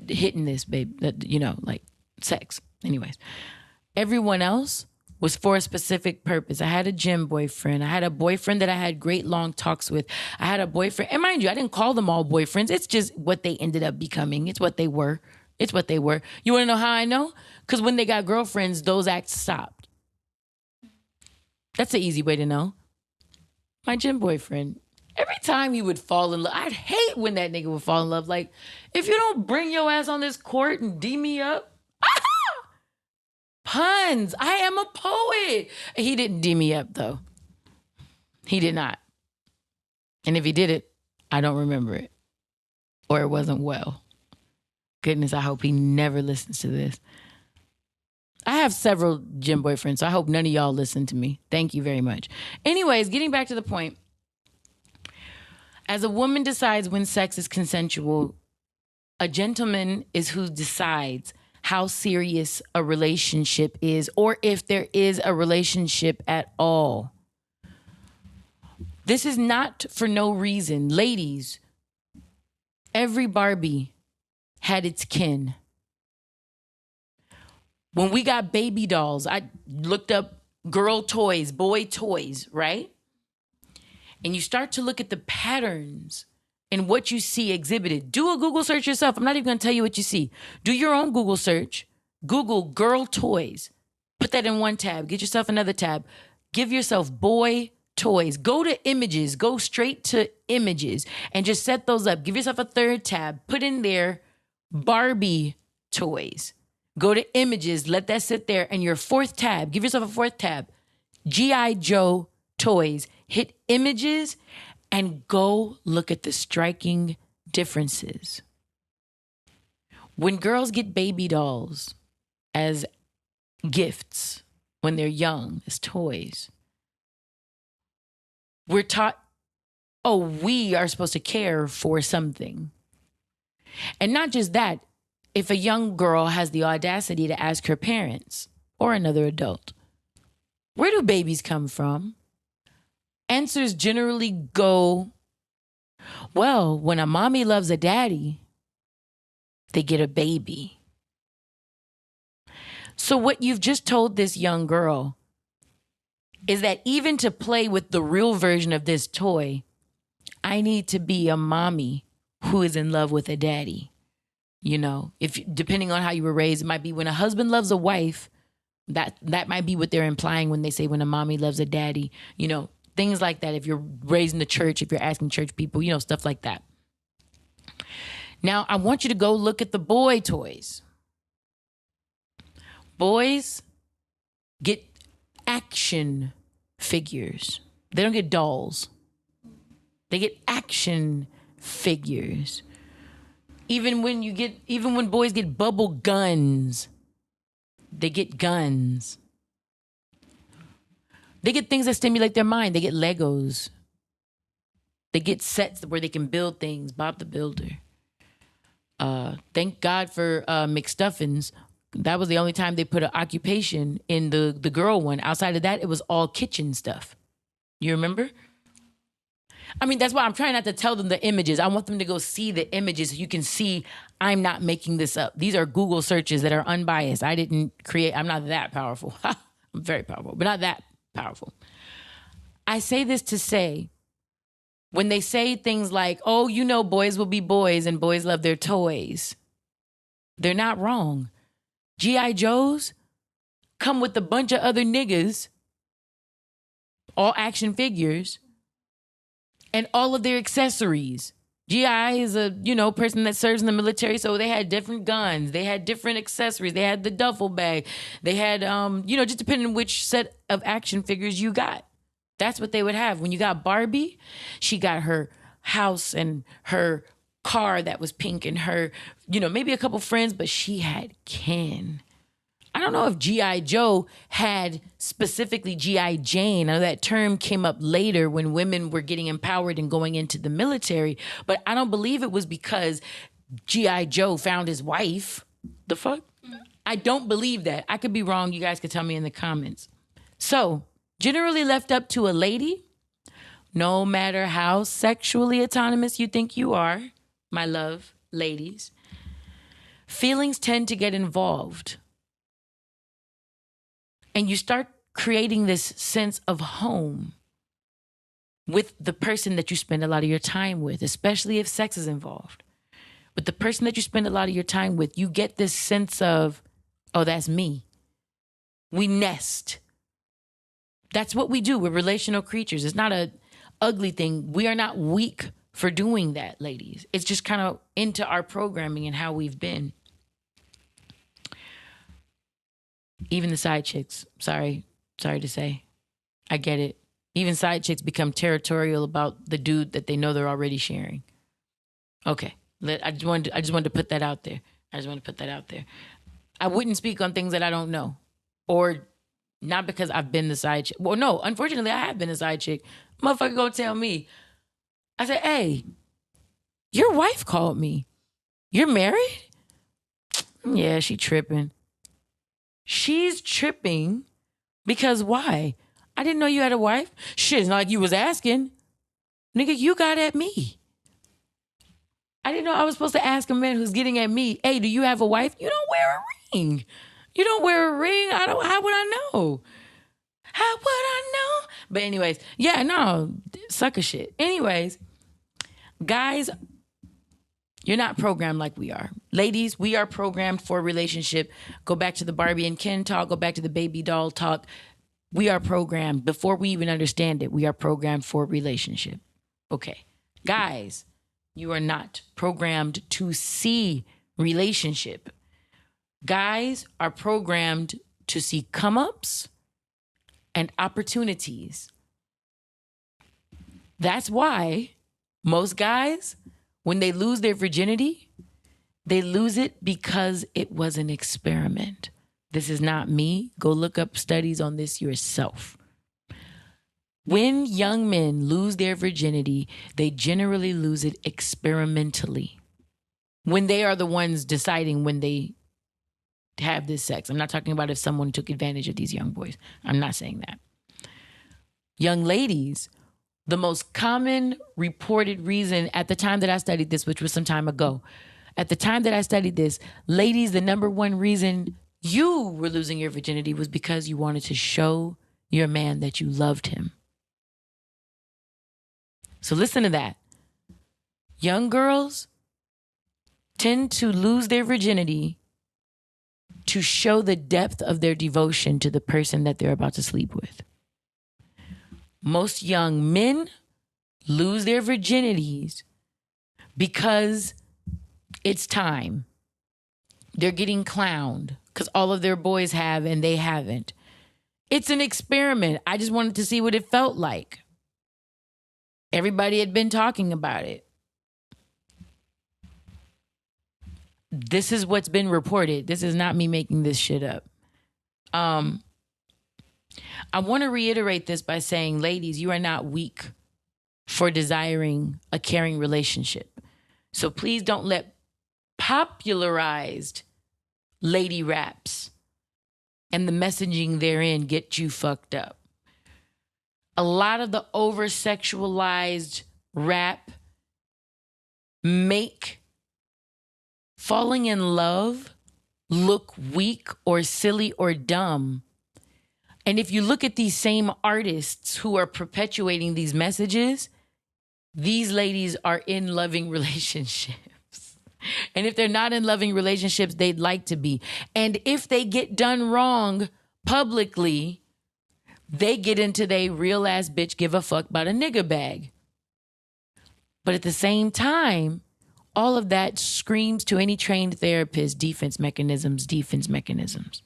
hitting this, babe, like sex. Anyways, everyone else was for a specific purpose. I had a gym boyfriend. I had a boyfriend that I had great long talks with. I had a boyfriend. And mind you, I didn't call them all boyfriends. It's just what they ended up becoming. It's what they were. You want to know how I know? Because when they got girlfriends, those acts stopped. That's the easy way to know. my gym boyfriend, every time he would fall in love, I'd hate when that nigga would fall in love. Like, if you don't bring your ass on this court and D me up, puns, I am a poet. He didn't D me up, though. He did not. And if he did it, I don't remember it. Or it wasn't well. Goodness, I hope he never listens to this. I have several gym boyfriends, so I hope none of y'all listen to me. Thank you very much. Anyways, getting back to the point. As a woman decides when sex is consensual, a gentleman is who decides how serious a relationship is, or if there is a relationship at all. This is not for no reason. Ladies, every Barbie had its kin. When we got baby dolls, I looked up girl toys, boy toys, right? And you start to look at the patterns and what you see exhibited. Do a Google search yourself. I'm not even going to tell you what you see. Do your own Google search. Google girl toys. Put that in one tab. Get yourself another tab. Give yourself boy toys. Go to images. Go straight to images and just set those up. Give yourself a third tab. Put in there Barbie toys. Go to images. Let that sit there. And your fourth tab. Give yourself a fourth tab. G.I. Joe toys. Hit images and go look at the striking differences. When girls get baby dolls as gifts when they're young, as toys, we're taught, oh, we are supposed to care for something. And not just that, if a young girl has the audacity to ask her parents or another adult, where do babies come from? Answers generally go, well, when a mommy loves a daddy, they get a baby. So what you've just told this young girl is that even to play with the real version of this toy, I need to be a mommy who is in love with a daddy. You know, if depending on how you were raised, it might be when a husband loves a wife, that might be what they're implying when they say when a mommy loves a daddy, you know, things like that. If you're raised in the church, if you're asking church people, you know, stuff like that. Now, I want you to go look at the boy toys. Boys get action figures. They don't get dolls. They get action figures. Even when boys get bubble guns, they get guns. They get things that stimulate their mind. They get Legos. They get sets where they can build things. Bob the Builder. Thank God for McStuffins. That was the only time they put an occupation in the girl one. Outside of that, it was all kitchen stuff. You remember? I mean, that's why I'm trying not to tell them the images. I want them to go see the images so you can see I'm not making this up. These are Google searches that are unbiased. I didn't create, I'm not that powerful. I'm very powerful, but not that powerful. I say this to say, when they say things like, oh, you know, boys will be boys and boys love their toys, they're not wrong. G.I. Joes come with a bunch of other niggas, all action figures, and all of their accessories. G.I. is a, person that serves in the military, so they had different guns. They had different accessories. They had the duffel bag. They had, just depending on which set of action figures you got. That's what they would have. When you got Barbie, she got her house and her car that was pink and her, maybe a couple friends, but she had Ken. I don't know if G.I. Joe had specifically G.I. Jane. I know that term came up later when women were getting empowered and going into the military, but I don't believe it was because G.I. Joe found his wife. The fuck? I don't believe that. I could be wrong. You guys could tell me in the comments. So, generally left up to a lady, no matter how sexually autonomous you think you are, my love, ladies, feelings tend to get involved. And you start creating this sense of home with the person that you spend a lot of your time with, especially if sex is involved. With the person that you spend a lot of your time with, you get this sense of, oh, that's me. We nest. That's what we do. We're relational creatures. It's not a ugly thing. We are not weak for doing that, ladies. It's just kind of into our programming and how we've been. Even the side chicks, sorry to say. I get it. Even side chicks become territorial about the dude that they know they're already sharing. Okay. I just wanted to put that out there. I wouldn't speak on things that I don't know. Or not because I've been the side chick. Well, no, unfortunately, I have been a side chick. Motherfucker gonna tell me. I said, hey, your wife called me. You're married? Yeah, she tripping. She's tripping because why? I didn't know you had a wife. Shit, it's not like you was asking. Nigga, you got at me. I didn't know I was supposed to ask a man who's getting at me, hey, do you have a wife? You don't wear a ring. You don't wear a ring. How would I know? How would I know? But anyways, yeah, no, sucker shit. Anyways, guys, you're not programmed like we are. Ladies, we are programmed for a relationship. Go back to the Barbie and Ken talk. Go back to the baby doll talk. We are programmed. Before we even understand it, we are programmed for a relationship. Okay. Guys, you are not programmed to see relationship. Guys are programmed to see come-ups and opportunities. That's why most guys, when they lose their virginity, they lose it because it was an experiment. This is not me. Go look up studies on this yourself. When young men lose their virginity, they generally lose it experimentally. When they are the ones deciding when they have this sex. I'm not talking about if someone took advantage of these young boys. I'm not saying that. Young ladies, the most common reported reason at the time that I studied this, which was some time ago, at the time that I studied this, ladies, the number one reason you were losing your virginity was because you wanted to show your man that you loved him. So listen to that. Young girls tend to lose their virginity to show the depth of their devotion to the person that they're about to sleep with. Most young men lose their virginities because it's time. They're getting clowned because all of their boys have and they haven't. It's an experiment. I just wanted to see what it felt like. Everybody had been talking about it. This is what's been reported. This is not me making this shit up. I want to reiterate this by saying, ladies, you are not weak for desiring a caring relationship. So please don't let popularized lady raps and the messaging therein get you fucked up. A lot of the over-sexualized rap make falling in love look weak or silly or dumb. And if you look at these same artists who are perpetuating these messages, these ladies are in loving relationships. And if they're not in loving relationships, they'd like to be. And if they get done wrong publicly, they get into they real ass bitch give a fuck about a nigga bag. But at the same time, all of that screams to any trained therapist, defense mechanisms.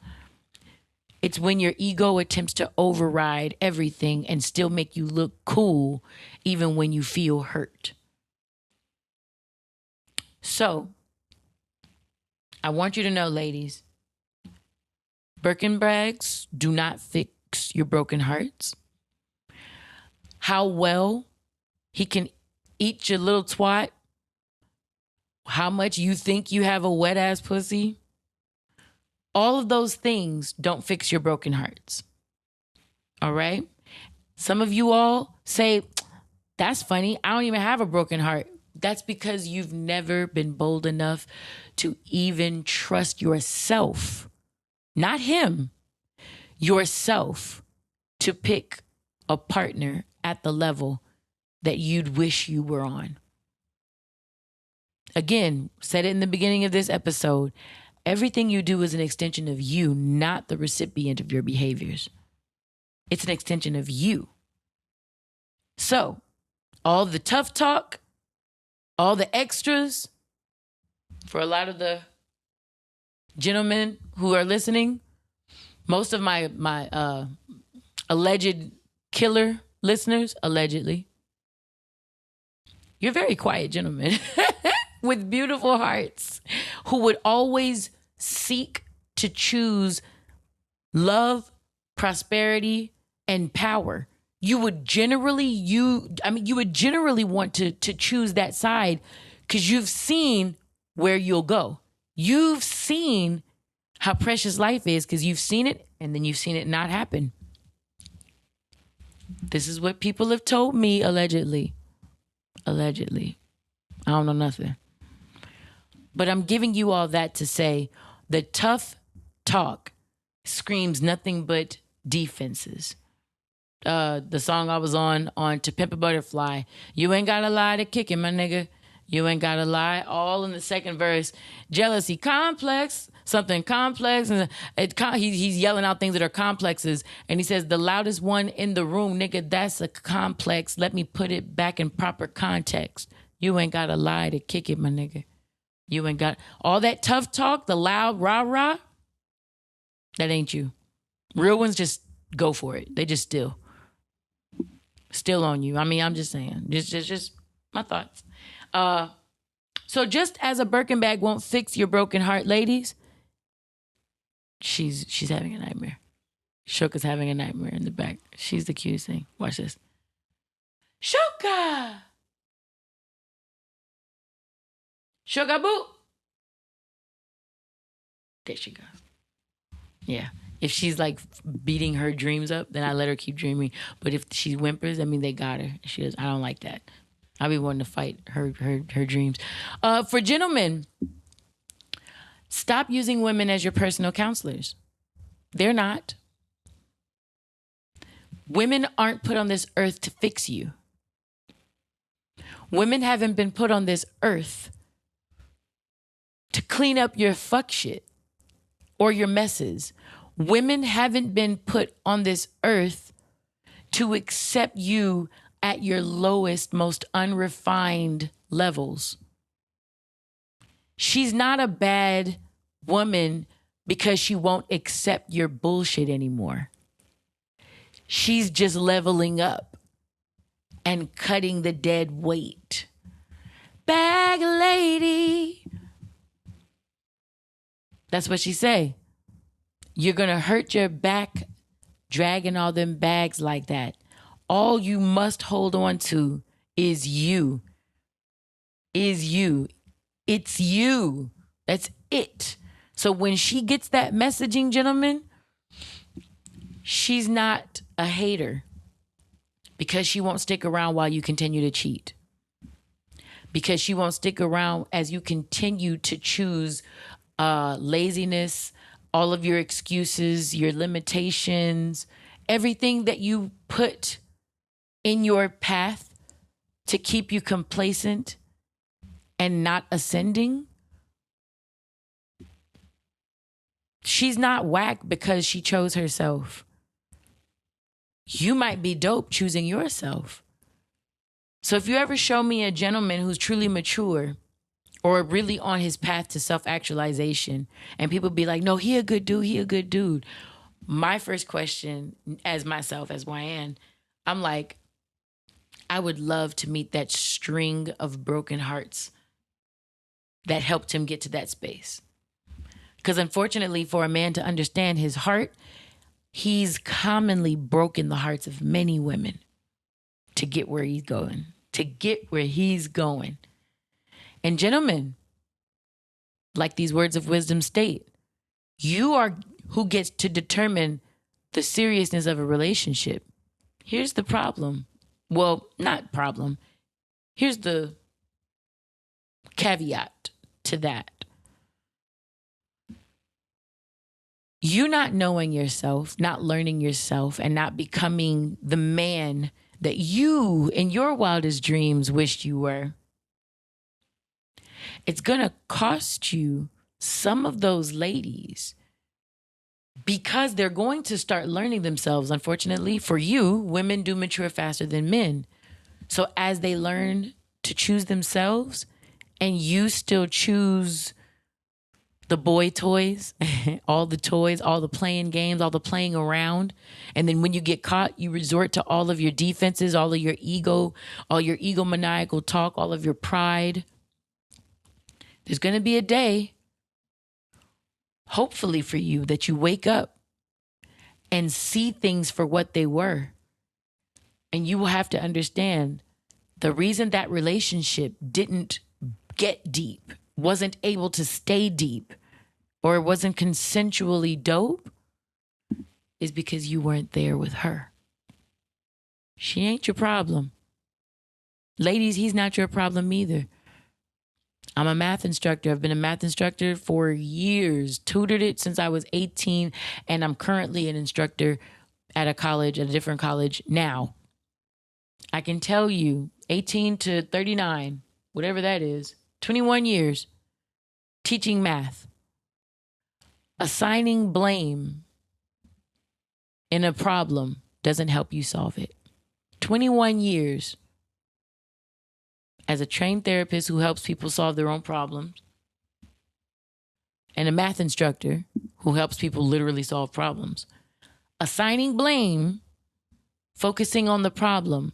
It's when your ego attempts to override everything and still make you look cool, even when you feel hurt. So, I want you to know, ladies, Birkin bags do not fix your broken hearts. How well he can eat your little twat, how much you think you have a wet ass pussy, all of those things don't fix your broken hearts. All right? Some of you all say, that's funny. I don't even have a broken heart. That's because you've never been bold enough to even trust yourself, not him, yourself, to pick a partner at the level that you'd wish you were on. Again, said it in the beginning of this episode, everything you do is an extension of you, not the recipient of your behaviors. It's an extension of you. So, all the tough talk, all the extras, for a lot of the gentlemen who are listening, most of my alleged killer listeners, allegedly, you're very quiet gentlemen with beautiful hearts who would always seek to choose love, prosperity, and power. You would generally want to choose that side because you've seen where you'll go. You've seen how precious life is because you've seen it and then you've seen it not happen. This is what people have told me, allegedly. Allegedly. I don't know nothing. But I'm giving you all that to say the tough talk screams nothing but defenses. The song I was on To Pimp a Butterfly, you ain't gotta lie to kick it, my nigga. You ain't gotta lie. All in the second verse. Jealousy complex, something complex. And he's yelling out things that are complexes. And he says, the loudest one in the room, nigga, that's a complex. Let me put it back in proper context. You ain't gotta lie to kick it, my nigga. You ain't got all that tough talk, the loud rah-rah. That ain't you. Real ones just go for it. They just still on you. I mean, I'm just saying. Just my thoughts. So just as a Birkin bag won't fix your broken heart, ladies, she's having a nightmare. Shook is having a nightmare in the back. She's the cutest thing. Watch this. Shoka! Shoka boo! There she goes. Yeah. If she's like beating her dreams up, then I let her keep dreaming. But if she whimpers, I mean, they got her. She does. I don't like that. I'll be wanting to fight her dreams. For gentlemen, stop using women as your personal counselors. They're not. Women aren't put on this earth to fix you. Women haven't been put on this earth to clean up your fuck shit or your messes. Women haven't been put on this earth to accept you at your lowest, most unrefined levels. She's not a bad woman because she won't accept your bullshit anymore. She's just leveling up and cutting the dead weight. Bag lady. That's what she say. You're going to hurt your back dragging all them bags like that. All you must hold on to is you. Is you. It's you. That's it. So when she gets that messaging, gentlemen, she's not a hater because she won't stick around while you continue to cheat. Because she won't stick around as you continue to choose laziness, all of your excuses, your limitations, everything that you put in your path to keep you complacent and not ascending. She's not whack because she chose herself. You might be dope choosing yourself. So if you ever show me a gentleman who's truly mature or really on his path to self-actualization and people be like, no, he a good dude. My first question as myself, as Wyann, I'm like, I would love to meet that string of broken hearts that helped him get to that space. Because unfortunately, for a man to understand his heart, he's commonly broken the hearts of many women to get where he's going. And gentlemen, like these words of wisdom state, you are who gets to determine the seriousness of a relationship. Here's the problem. Well, not problem. Here's the caveat to that. You not knowing yourself, not learning yourself, and not becoming the man that you in your wildest dreams wished you were, it's going to cost you some of those ladies because they're going to start learning themselves. Unfortunately for you, women do mature faster than men. So as they learn to choose themselves and you still choose the boy toys, all the toys, all the playing games, all the playing around. And then when you get caught, you resort to all of your defenses, all of your ego, all your egomaniacal talk, all of your pride. There's going to be a day, hopefully for you, that you wake up and see things for what they were. And you will have to understand the reason that relationship didn't get deep, wasn't able to stay deep, or it wasn't consensually dope, is because you weren't there with her. She ain't your problem. Ladies, he's not your problem either. I'm a math instructor. I've been a math instructor for years, tutored it since I was 18, and I'm currently an instructor at a different college now. I can tell you, 18 to 39, whatever that is, 21 years teaching math. Assigning blame in a problem doesn't help you solve it. 21 years as a trained therapist who helps people solve their own problems, and a math instructor who helps people literally solve problems. Assigning blame, focusing on the problem,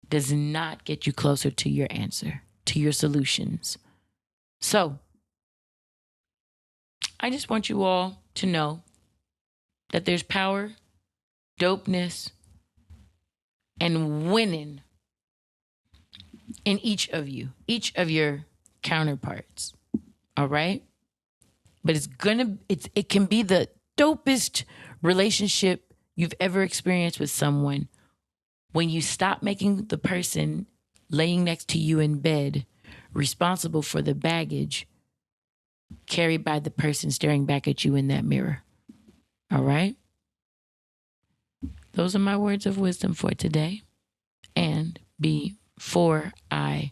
does not get you closer to your answer, to your solutions. So, I just want you all to know that there's power, dopeness, and winning in each of your counterparts. All right? But it can be the dopest relationship you've ever experienced with someone when you stop making the person laying next to you in bed responsible for the baggage carried by the person staring back at you in that mirror. All right? Those are my words of wisdom for today. And before I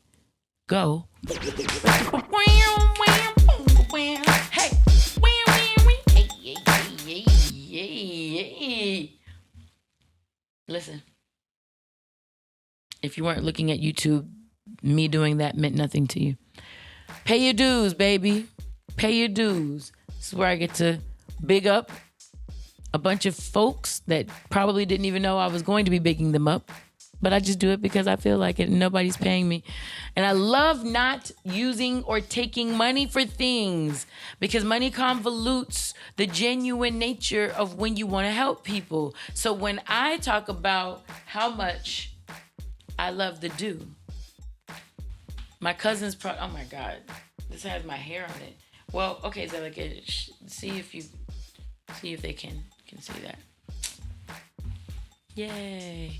go, hey, listen. If you weren't looking at YouTube, me doing that meant nothing to you. Pay your dues, baby. Pay your dues. This is where I get to big up a bunch of folks that probably didn't even know I was going to be bigging them up. But I just do it because I feel like it and nobody's paying me. And I love not using or taking money for things because money convolutes the genuine nature of when you want to help people. So when I talk about how much I love the do, my cousin's oh my God, this has my hair on it. Well, okay, so like, see if they can see that. Yay.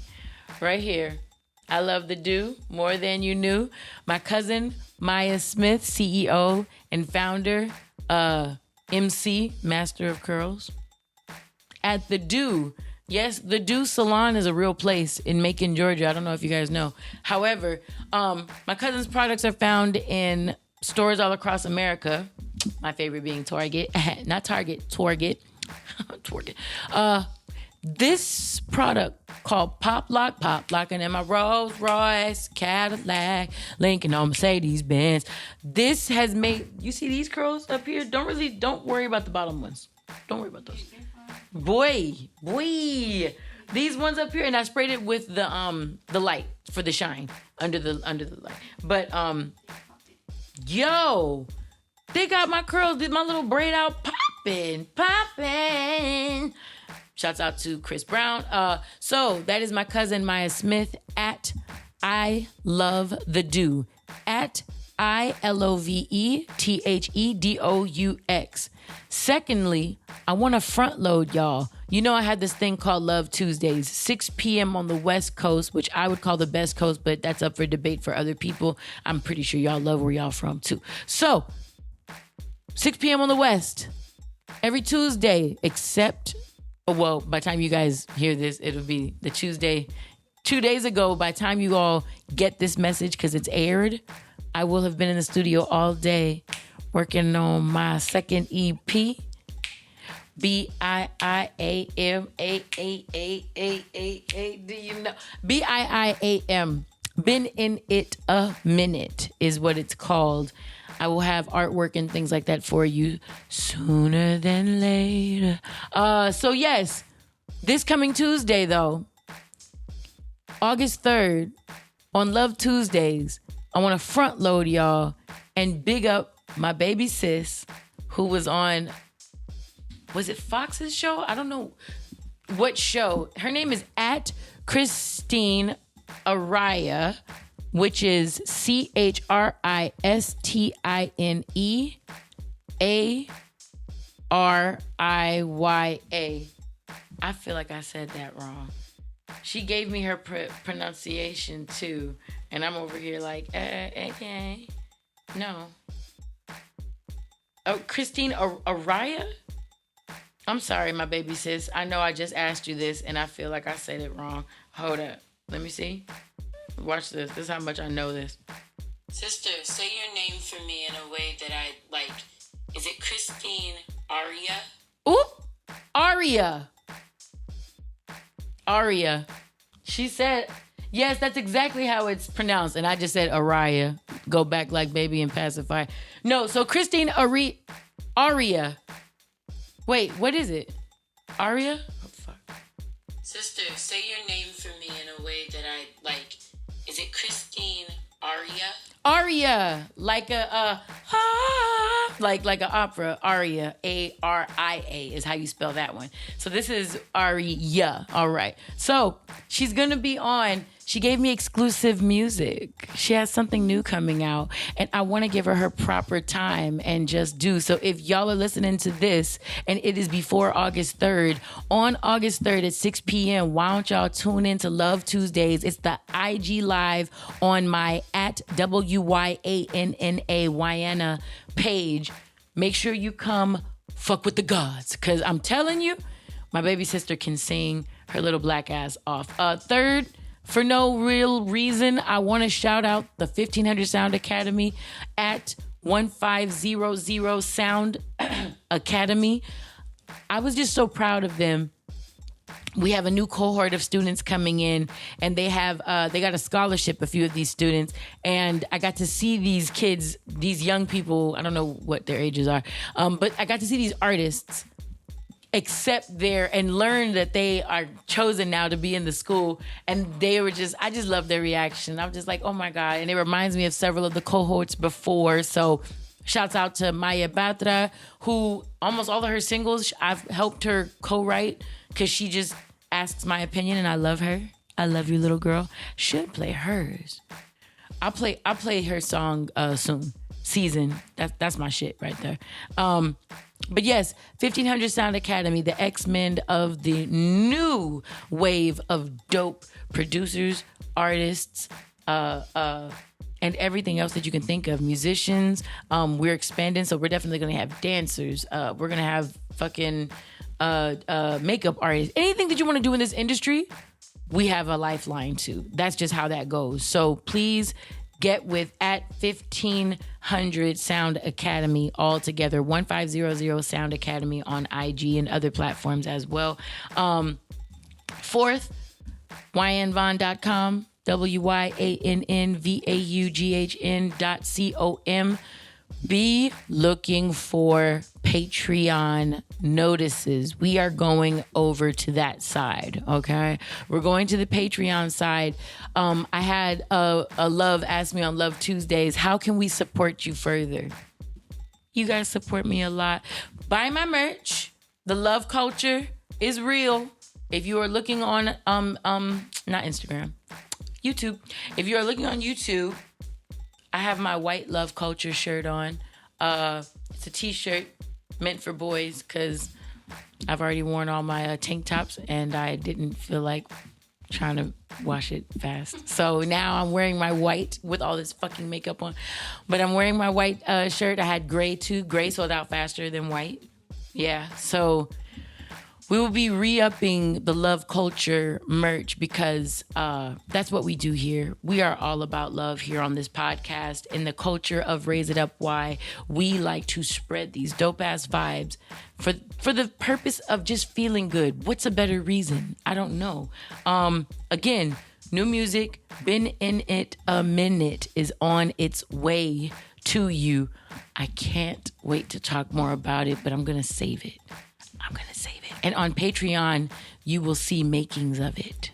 Right here. I love the do more than you knew. My cousin, Maya Smith, CEO and founder, MC, Master of Curls. At the Do. Yes, the Do Salon is a real place in Macon, Georgia. I don't know if you guys know. However, my cousin's products are found in stores all across America. My favorite being Target. Not Target, Target. Target. This product called Pop Lock, and in my Rolls Royce, Cadillac, Lincoln, or Mercedes Benz. This has made, you see these curls up here? Don't worry about the bottom ones. Don't worry about those. Boy, these ones up here, and I sprayed it with the light for the shine under the light. But yo, they got my curls, did my little braid out popping. Shouts out to Chris Brown. So that is my cousin Maya Smith at I Love the Do. At ILOVETHEDOUX. Secondly, I want to front load y'all. You know I had this thing called Love Tuesdays, 6 p.m. on the West Coast, which I would call the best coast, but that's up for debate for other people. I'm pretty sure y'all love where y'all from too. So, 6 p.m. on the West, every Tuesday, except, well, by the time you guys hear this, it'll be the Tuesday. 2 days ago, by the time you all get this message, because it's aired, I will have been in the studio all day working on my second EP, BIIAM, do you know? BIIAM, Been in it a minute is what it's called. I will have artwork and things like that for you sooner than later. So yes, this coming Tuesday though, August 3rd, on Love Tuesdays, I want to front load y'all and big up my baby sis who was on, was it Fox's show? I don't know what show. Her name is at Christine Araya, which is ChristinaAraya. I feel like I said that wrong. She gave me her pronunciation too, and I'm over here like, okay, no. Oh, Christine Araya? I'm sorry, my baby sis. I know I just asked you this, and I feel like I said it wrong. Hold up. Let me see. Watch this. This is how much I know this. Sister, say your name for me in a way that I like. Is it Christine Aria? Oop! Aria. Aria. She said, yes, that's exactly how it's pronounced. And I just said Araya. Go back like baby and pacify. No, so Christine Aria. Wait, what is it? Aria? Oh, fuck. Sister, say your name for me in a way that I like. Is it Christine Aria? Aria, like a like an opera. Aria, Aria is how you spell that one. So this is Aria. All right. So she's gonna be on. She gave me exclusive music. She has something new coming out, and I want to give her proper time and just do. So if y'all are listening to this, and it is before August 3rd, on August 3rd at 6 p.m., why don't y'all tune in to Love Tuesdays? It's the IG Live on my at WYANNA Wyann page. Make sure you come fuck with the gods, because I'm telling you, my baby sister can sing her little black ass off. Third, for no real reason, I want to shout out the 1500 Sound Academy at 1500 Sound Academy. I was just so proud of them. We have a new cohort of students coming in, and they got a scholarship, a few of these students, and I got to see these kids, these young people, I don't know what their ages are, but I got to see these artists accept and learn that they are chosen now to be in the school. And I just love their reaction. I'm just like, oh my God. And it reminds me of several of the cohorts before. So shouts out to Maya Batra, who almost all of her singles, I've helped her co-write because she just asks my opinion, and I love her. I love you, little girl. Should play hers. I'll play her song soon. Season. That's my shit right there. But yes, 1500 Sound Academy, the X-Men of the new wave of dope producers, artists, and everything else that you can think of. Musicians. We're expanding, so we're definitely going to have dancers. We're going to have fucking makeup artists. Anything that you want to do in this industry, we have a lifeline to. That's just how that goes. So please get with at 1500 Sound Academy all together. 1500 Sound Academy on IG and other platforms as well. Fourth, WyannVaughn.com, WYANNVAUGHN.com. Be looking for Patreon notices. We are going over to that side, okay? We're going to the Patreon side. I had a love ask me on Love Tuesdays, how can we support you further? You guys support me a lot. Buy my merch. The love culture is real. If you are looking on, not Instagram, YouTube. If you are looking on YouTube, I have my white love culture shirt on. It's a t-shirt meant for boys because I've already worn all my tank tops and I didn't feel like trying to wash it fast. So now I'm wearing my white with all this fucking makeup on. But I'm wearing my white shirt. I had gray too. Gray sold out faster than white. Yeah, so we will be re-upping the love culture merch because that's what we do here. We are all about love here on this podcast. In the culture of Raise It Up Why, we like to spread these dope-ass vibes for the purpose of just feeling good. What's a better reason? I don't know. Again, New music, Been in It a Minute, is on its way to you. I can't wait to talk more about it, but I'm going to save it. And on Patreon, you will see makings of it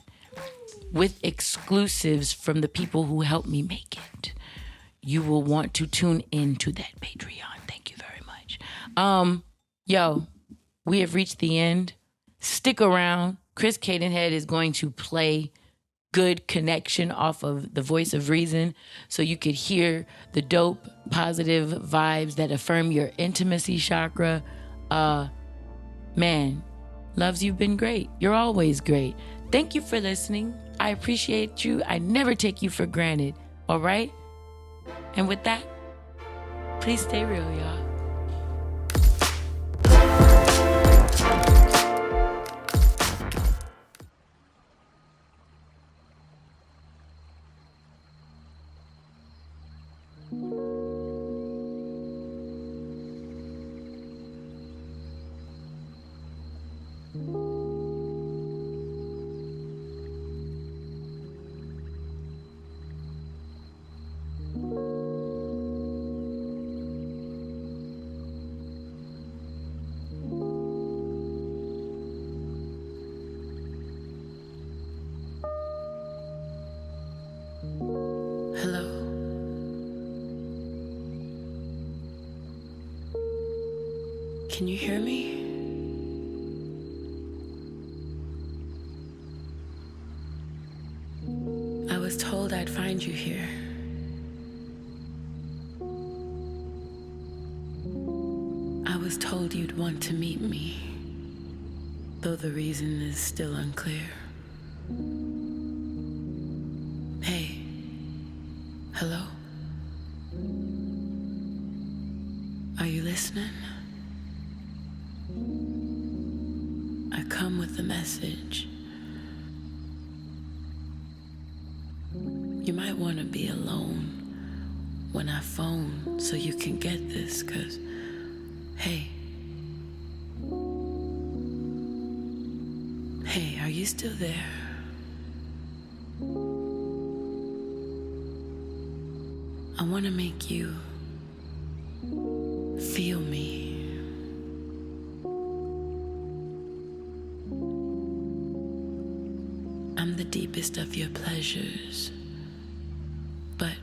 with exclusives from the people who helped me make it. You will want to tune into that Patreon. Thank you very much. Yo, we have reached the end. Stick around. Chris Cadenhead is going to play Good Connection off of the Voice of Reason so you could hear the dope, positive vibes that affirm your intimacy chakra. Man, loves, you've been great. You're always great. Thank you for listening. I appreciate you. I never take you for granted. All right? And with that, please stay real, y'all. Hello. Can you hear me? I was told I'd find you here. I was told you'd want to meet me, though the reason is still unclear. Hey. Hello? Are you listening? I come with a message. You might want to be alone when I phone so you can get this, 'cause, hey. Hey, are you still there? I want to make you feel me. I'm the deepest of your pleasures, but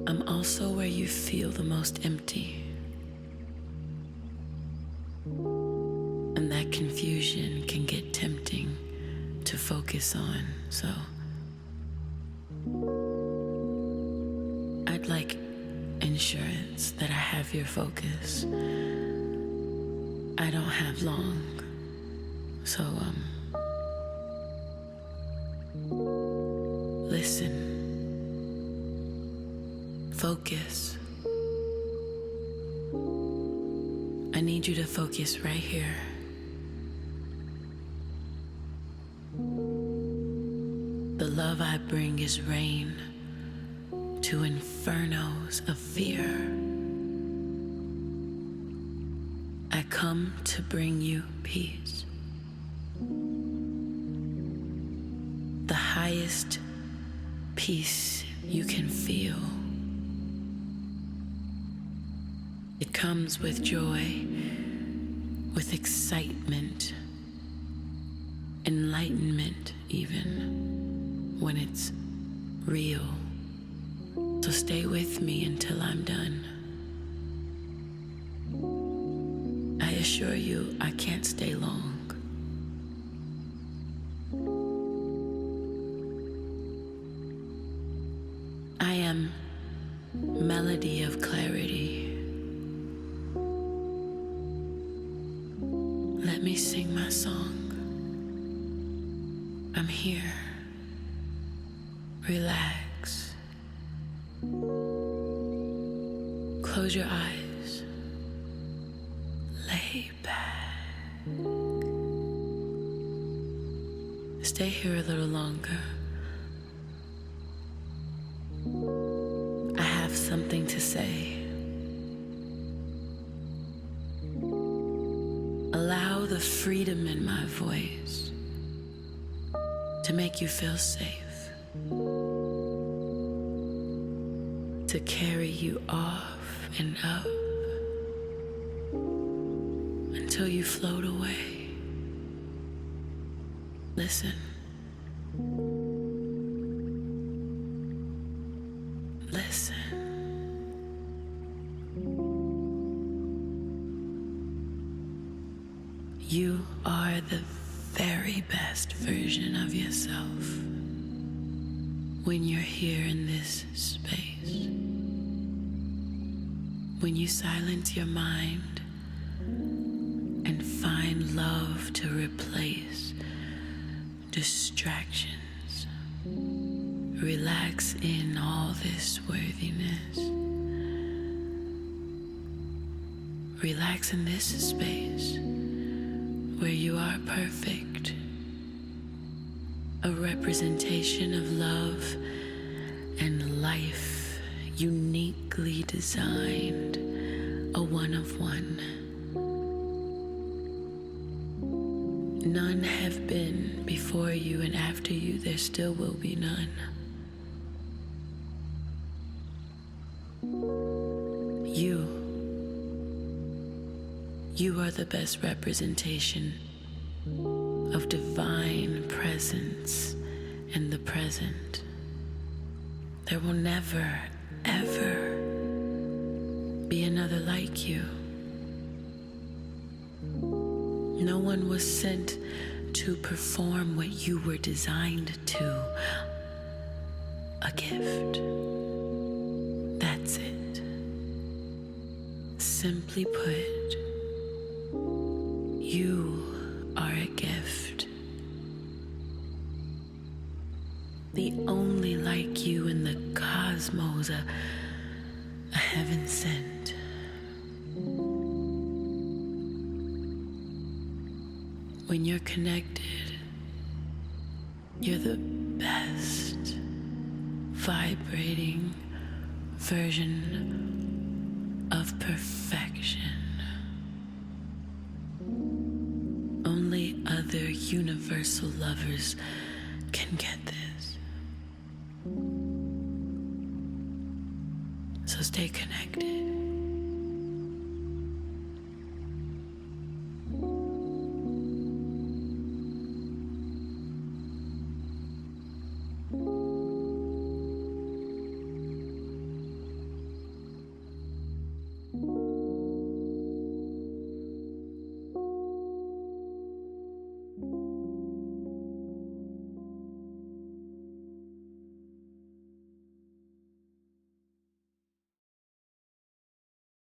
I'm also where you feel the most empty. And that confusion can get tempting to focus on, so I'd like insurance that I have your focus. I don't have long, so listen, focus. I need you to focus right here. The love I bring is rain to infernos of fear. I come to bring you peace. The highest peace you can feel. It comes with joy, with excitement, enlightenment even, when it's real. So stay with me until I'm done. I assure you I can't stay long. I am melody of clarity. Let me sing my song. I'm here. Relax. Close your eyes. Lay back. Stay here a little longer. I have something to say. Allow the freedom in my voice to make you feel safe, to carry you off and up until you float away. Listen. Listen. You are the very best version of yourself when you're here in this space. When you silence your mind and find love to replace distractions. Relax in all this worthiness. Relax in this space where you are perfect, a representation of love and life, uniquely designed, a one of one. None have been before you, and after you there still will be none. You are the best representation of divine presence in the present. There will never, ever be another like you. No one was sent to perform what you were designed to. A gift. That's it. Simply put, you are a gift. The only like you in the cosmos, a heaven sent. When you're connected, you're the best vibrating version of perfection. Only other universal lovers can get this. So stay connected.